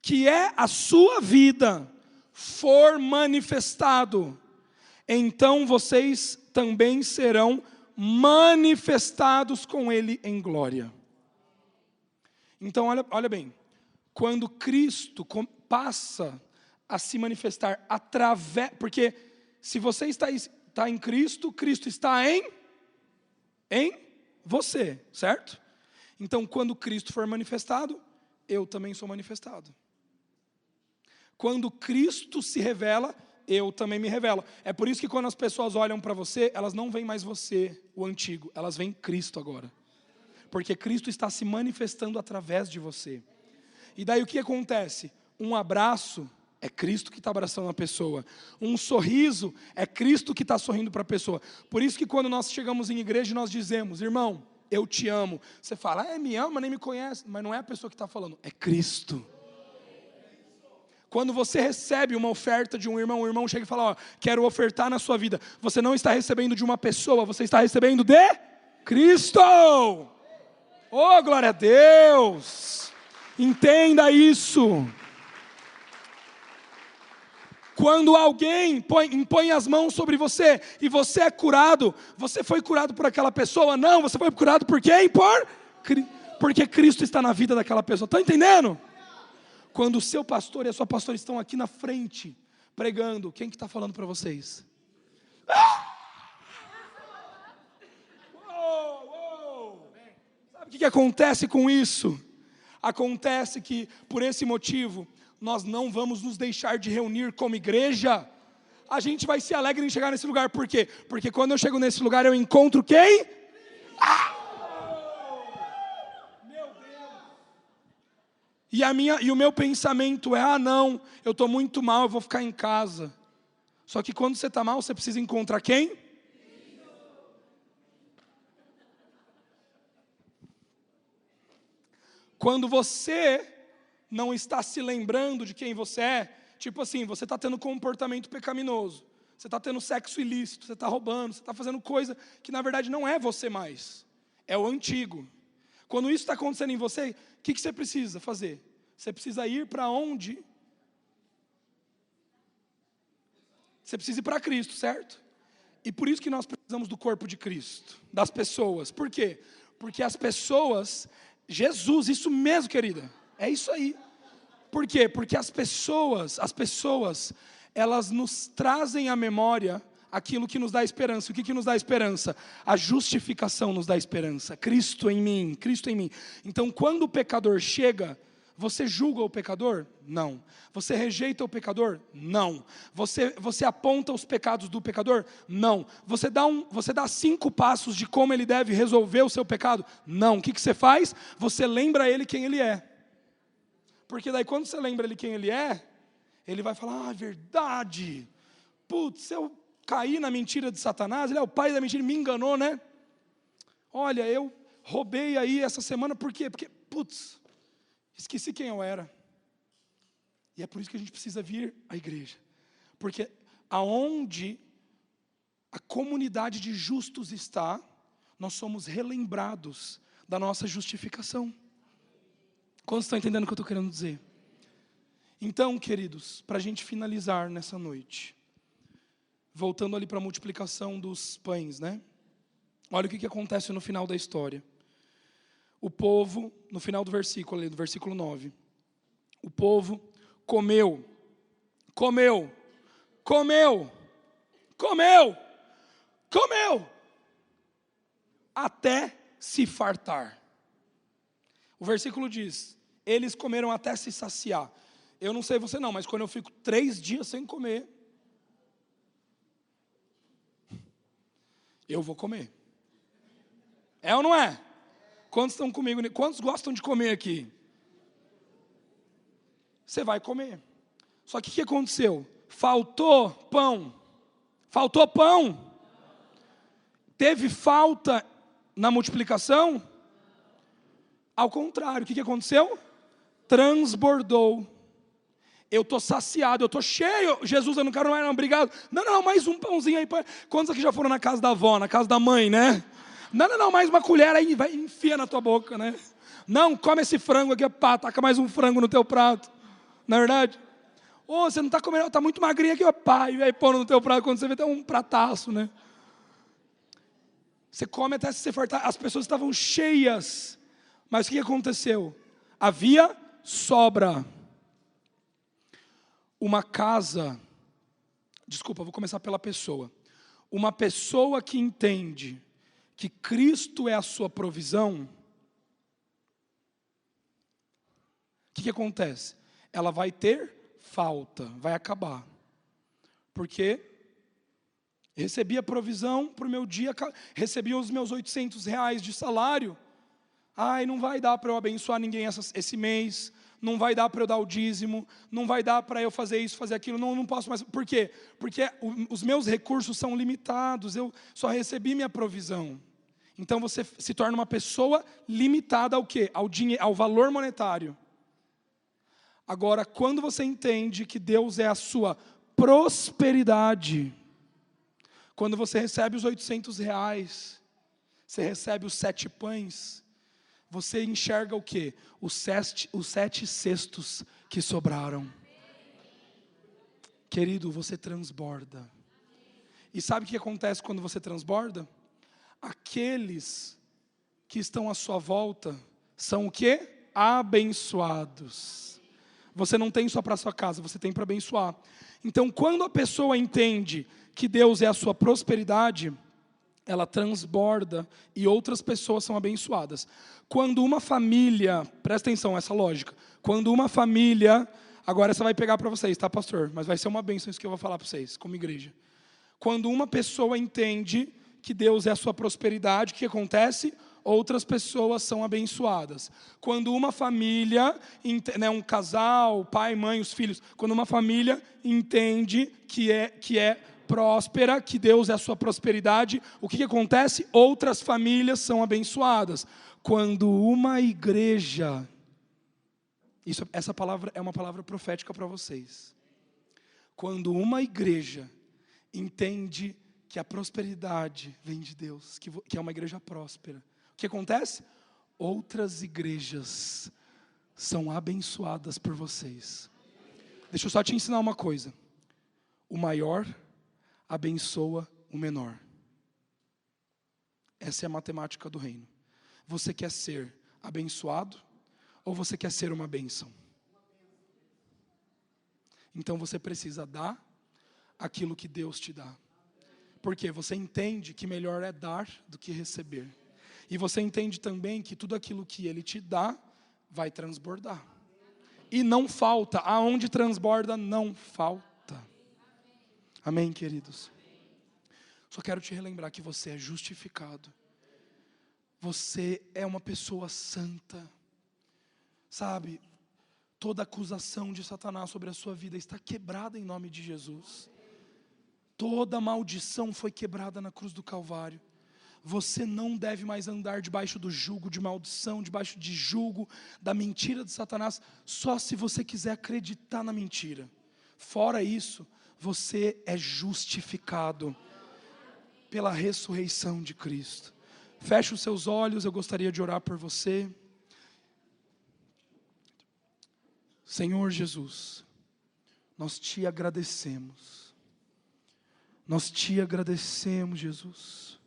que é a sua vida, for manifestado, então vocês também serão manifestados com Ele em glória. Então olha bem, quando Cristo passa a se manifestar através, porque se você está em Cristo, Cristo está em você, certo? Então quando Cristo for manifestado, eu também sou manifestado. Quando Cristo se revela, eu também me revelo. É por isso que quando as pessoas olham para você, elas não veem mais você, o antigo, elas veem Cristo agora. Porque Cristo está se manifestando através de você. E daí o que acontece? Um abraço é Cristo que está abraçando a pessoa. Um sorriso é Cristo que está sorrindo para a pessoa. Por isso que quando nós chegamos em igreja, nós dizemos: irmão, eu te amo. Você fala: me ama, nem me conhece. Mas não é a pessoa que está falando, é Cristo. Quando você recebe uma oferta de um irmão, o irmão chega e fala: quero ofertar na sua vida. Você não está recebendo de uma pessoa, você está recebendo de Cristo. Oh, glória a Deus! Entenda isso. Quando alguém impõe as mãos sobre você e você é curado, você foi curado por aquela pessoa? Não, você foi curado por quem? Porque Cristo está na vida daquela pessoa. Está entendendo? Quando o seu pastor e a sua pastora estão aqui na frente, pregando, quem que está falando para vocês? Sabe o que acontece com isso? Acontece que, por esse motivo, nós não vamos nos deixar de reunir como igreja. A gente vai ser alegre em chegar nesse lugar. Por quê? Porque quando eu chego nesse lugar, eu encontro quem? Meu Deus! E o meu pensamento é: não, eu estou muito mal, eu vou ficar em casa. Só que quando você está mal, você precisa encontrar quem? Quando você não está se lembrando de quem você é, tipo assim, você está tendo comportamento pecaminoso, você está tendo sexo ilícito, você está roubando, você está fazendo coisa que na verdade não é você mais, é o antigo. Quando isso está acontecendo em você, o que você precisa fazer? Você precisa ir para onde? Você precisa ir para Cristo, certo? E por isso que nós precisamos do corpo de Cristo, das pessoas. Por quê? Porque as pessoas, Jesus, isso mesmo, querida, é isso aí. Por quê? Porque as pessoas, elas nos trazem à memória aquilo que nos dá esperança. O que nos dá esperança? A justificação nos dá esperança. Cristo em mim, Cristo em mim. Então, quando o pecador chega, você julga o pecador? Não. Você rejeita o pecador? Não. Você aponta os pecados do pecador? Não. Você dá 5 passos de como ele deve resolver o seu pecado? Não. O que você faz? Você lembra ele quem ele é. Porque daí quando você lembra ele quem ele é, ele vai falar: verdade. Putz, eu caí na mentira de Satanás, ele é o pai da mentira, me enganou, né? Olha, eu roubei aí essa semana, por quê? Porque, putz, esqueci quem eu era. E é por isso que a gente precisa vir à igreja. Porque aonde a comunidade de justos está, nós somos relembrados da nossa justificação. Quantos estão entendendo o que eu estou querendo dizer? Então, queridos, para a gente finalizar nessa noite, voltando ali para a multiplicação dos pães, né? Olha o que acontece no final da história. O povo, no final do versículo, ali, do versículo 9, o povo comeu, até se fartar. O versículo diz: eles comeram até se saciar. Eu não sei você não, mas quando eu fico 3 dias sem comer, eu vou comer. É ou não é? Quantos estão comigo? Quantos gostam de comer aqui? Você vai comer. Só que o que aconteceu? Faltou pão. Faltou pão. Teve falta na multiplicação? Ao contrário, o que aconteceu? Transbordou. Eu estou saciado, eu estou cheio. Jesus, eu não quero mais, não, obrigado. Não, mais um pãozinho aí. Quantos aqui já foram na casa da avó, na casa da mãe, né? Não, mais uma colher aí, vai, enfia na tua boca, né? Não, come esse frango aqui, pá, taca mais um frango no teu prato. Não é verdade? Ô, você não está comendo, está muito magrinho aqui, ó, pá, e aí põe no teu prato, quando você vê, tem um prataço, né? Você come até se fartar. As pessoas estavam cheias, mas o que aconteceu? Havia sobra. Uma casa, desculpa, vou começar pela pessoa. Uma pessoa que entende que Cristo é a sua provisão, o que acontece? Ela vai ter falta, vai acabar. Porque recebi a provisão para o meu dia, recebi os meus R$800 de salário. Ai, não vai dar para eu abençoar ninguém esse mês, não vai dar para eu dar o dízimo, não vai dar para eu fazer isso, fazer aquilo, não posso mais. Por quê? Porque os meus recursos são limitados, eu só recebi minha provisão. Então você se torna uma pessoa limitada ao quê? Ao valor monetário. Agora, quando você entende que Deus é a sua prosperidade, quando você recebe os R$800, você recebe os 7 pães, você enxerga o quê? Os 7 cestos que sobraram. Querido, você transborda. E sabe o que acontece quando você transborda? Aqueles que estão à sua volta são o quê? Abençoados. Você não tem só para a sua casa, você tem para abençoar. Então, quando a pessoa entende que Deus é a sua prosperidade, ela transborda e outras pessoas são abençoadas. Quando uma família, presta atenção essa lógica, quando uma família, agora essa vai pegar para vocês, tá, pastor? Mas vai ser uma bênção isso que eu vou falar para vocês, como igreja. Quando uma pessoa entende que Deus é a sua prosperidade, o que acontece? Outras pessoas são abençoadas. Quando uma família, um casal, pai, mãe, os filhos, quando uma família entende que é próspera, que Deus é a sua prosperidade, o que acontece? Outras famílias são abençoadas. Quando uma igreja, essa palavra é uma palavra profética para vocês. Quando uma igreja entende que a prosperidade vem de Deus, que é uma igreja próspera, o que acontece? Outras igrejas são abençoadas por vocês. Deixa eu só te ensinar uma coisa. O maior abençoa o menor. Essa é a matemática do reino. Você quer ser abençoado ou você quer ser uma bênção? Então você precisa dar aquilo que Deus te dá. Porque você entende que melhor é dar do que receber. E você entende também que tudo aquilo que Ele te dá vai transbordar. E não falta, aonde transborda não falta. Amém, queridos? Só quero te relembrar que você é justificado. Você é uma pessoa santa. Sabe, toda acusação de Satanás sobre a sua vida está quebrada em nome de Jesus. Toda maldição foi quebrada na cruz do Calvário. Você não deve mais andar debaixo do jugo de maldição, debaixo de jugo da mentira de Satanás, só se você quiser acreditar na mentira. Fora isso, você é justificado pela ressurreição de Cristo. Feche os seus olhos, eu gostaria de orar por você. Senhor Jesus, nós te agradecemos. Nós te agradecemos, Jesus.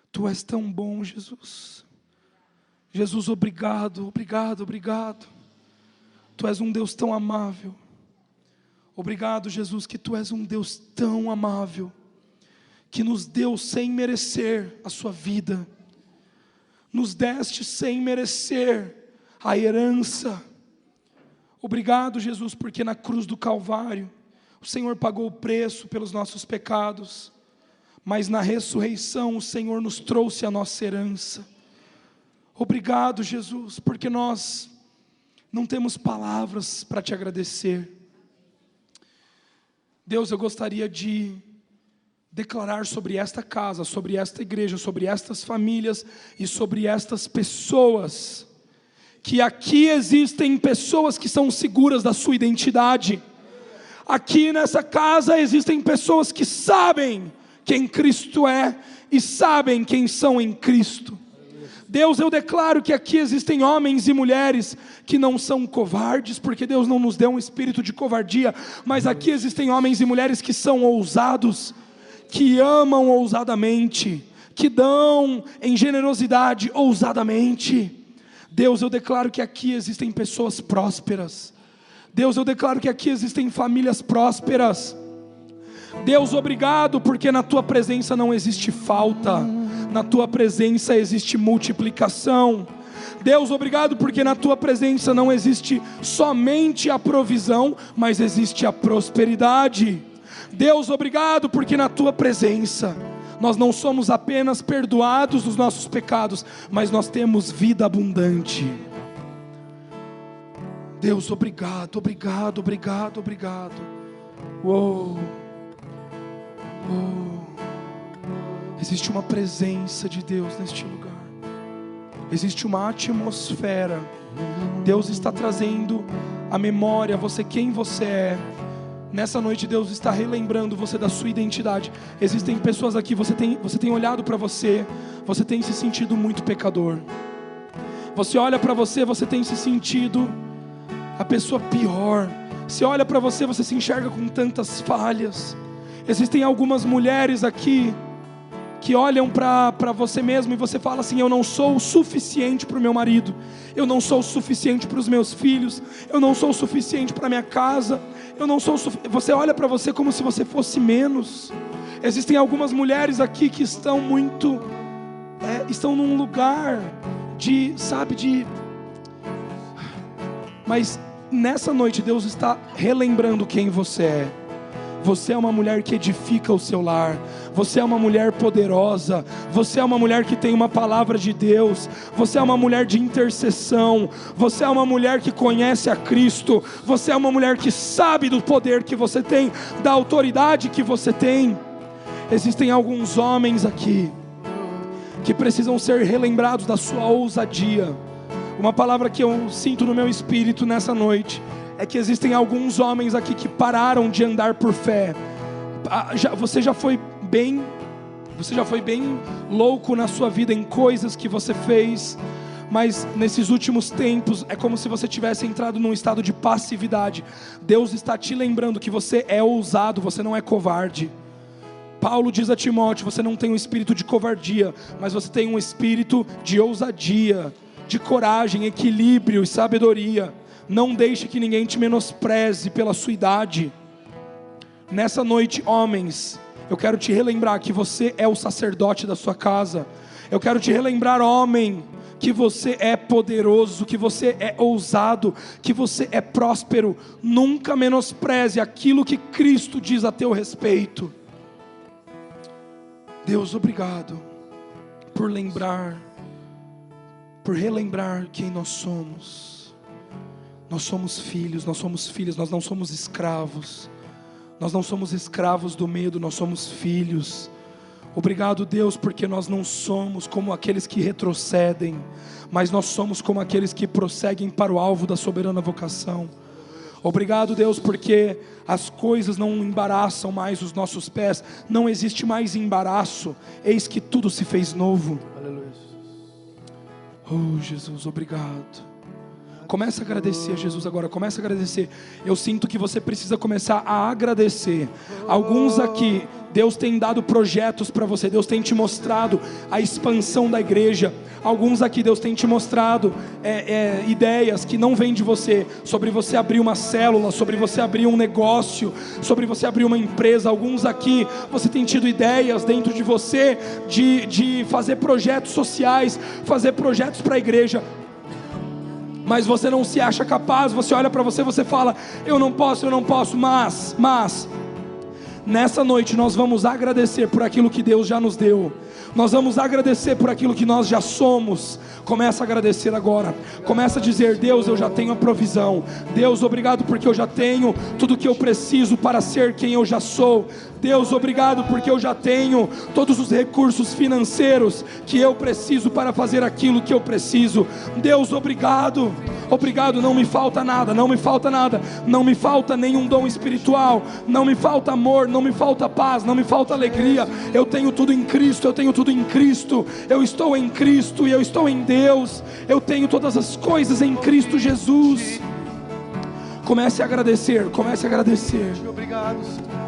Tu és tão bom, Jesus. Jesus, obrigado, obrigado, obrigado. Tu és um Deus tão amável. Obrigado, Jesus, que Tu és um Deus tão amável, que nos deu sem merecer a Sua vida. Nos deste sem merecer a herança. Obrigado, Jesus, porque na cruz do Calvário o Senhor pagou o preço pelos nossos pecados, mas na ressurreição o Senhor nos trouxe a nossa herança. Obrigado, Jesus, porque nós não temos palavras para te agradecer. Deus, eu gostaria de declarar sobre esta casa, sobre esta igreja, sobre estas famílias e sobre estas pessoas, que aqui existem pessoas que são seguras da sua identidade. Aqui nessa casa existem pessoas que sabem quem Cristo é e sabem quem são em Cristo. Deus, eu declaro que aqui existem homens e mulheres que não são covardes, porque Deus não nos deu um espírito de covardia, mas aqui existem homens e mulheres que são ousados, que amam ousadamente, que dão em generosidade ousadamente. Deus, eu declaro que aqui existem pessoas prósperas. Deus, eu declaro que aqui existem famílias prósperas. Deus, obrigado, porque na Tua presença não existe falta, na Tua presença existe multiplicação. Deus, obrigado, porque na Tua presença não existe somente a provisão, mas existe a prosperidade. Deus, obrigado, porque na Tua presença nós não somos apenas perdoados dos nossos pecados, mas nós temos vida abundante. Deus, obrigado, obrigado, obrigado, obrigado. Uou. Existe uma presença de Deus neste lugar. Existe uma atmosfera. Deus está trazendo à memória você, quem você é. Nessa noite Deus está relembrando você da sua identidade. Existem pessoas aqui, você tem olhado para você, você tem se sentido muito pecador. Você olha para você, você tem se sentido a pessoa pior. Você olha para você, você se enxerga com tantas falhas. Existem algumas mulheres aqui que olham para você mesmo e você fala assim: eu não sou o suficiente para o meu marido, eu não sou o suficiente para os meus filhos, eu não sou o suficiente para a minha casa, eu não sou você olha para você como se você fosse menos. Existem algumas mulheres aqui que estão estão num lugar mas nessa noite Deus está relembrando quem você é. Você é uma mulher que edifica o seu lar. Você é uma mulher poderosa. Você é uma mulher que tem uma palavra de Deus. Você é uma mulher de intercessão. Você é uma mulher que conhece a Cristo. Você é uma mulher que sabe do poder que você tem, da autoridade que você tem. Existem alguns homens aqui que precisam ser relembrados da sua ousadia. Uma palavra que eu sinto no meu espírito nessa noite é que existem alguns homens aqui que pararam de andar por fé. Você já foi bem louco na sua vida em coisas que você fez, mas nesses últimos tempos é como se você tivesse entrado num estado de passividade. Deus está te lembrando que você é ousado, você não é covarde. Paulo diz a Timóteo: você não tem um espírito de covardia, mas você tem um espírito de ousadia, de coragem, equilíbrio e sabedoria. Não deixe que ninguém te menospreze pela sua idade. Nessa noite, homens, eu quero te relembrar que você é o sacerdote da sua casa. Eu quero te relembrar, homem, que você é poderoso, que você é ousado, que você é próspero. Nunca menospreze aquilo que Cristo diz a teu respeito. Deus, obrigado por relembrar quem nós somos. Nós somos filhos, nós somos filhas, nós não somos escravos. Nós não somos escravos do medo, nós somos filhos. Obrigado, Deus, porque nós não somos como aqueles que retrocedem, mas nós somos como aqueles que prosseguem para o alvo da soberana vocação. Obrigado, Deus, porque as coisas não embaraçam mais os nossos pés, não existe mais embaraço, eis que tudo se fez novo. Aleluia. Oh, Jesus, obrigado. Comece a agradecer a Jesus agora, comece a agradecer. Eu sinto que você precisa começar a agradecer. Alguns aqui, Deus tem dado projetos para você, Deus tem te mostrado a expansão da igreja. Alguns aqui, Deus tem te mostrado ideias que não vêm de você, sobre você abrir uma célula, sobre você abrir um negócio, sobre você abrir uma empresa. Alguns aqui, você tem tido ideias dentro de você de fazer projetos sociais, fazer projetos para a igreja, mas você não se acha capaz. Você olha para você, você fala: eu não posso, mas nessa noite nós vamos agradecer por aquilo que Deus já nos deu, Nós vamos agradecer por aquilo que nós já somos. Começa a agradecer agora. Começa a dizer: Deus, eu já tenho a provisão. Deus, obrigado porque eu já tenho tudo que eu preciso para ser quem eu já sou. Deus, obrigado porque eu já tenho todos os recursos financeiros que eu preciso para fazer aquilo que eu preciso. Deus, obrigado. Obrigado, não me falta nada, não me falta nada. Não me falta nenhum dom espiritual, não me falta amor, não me falta paz, não me falta alegria. Eu tenho tudo em Cristo, eu tenho tudo em Cristo. Eu estou em Cristo e eu estou em Deus. Eu tenho todas as coisas em Cristo Jesus. Comece a agradecer, comece a agradecer. Obrigado, Senhor.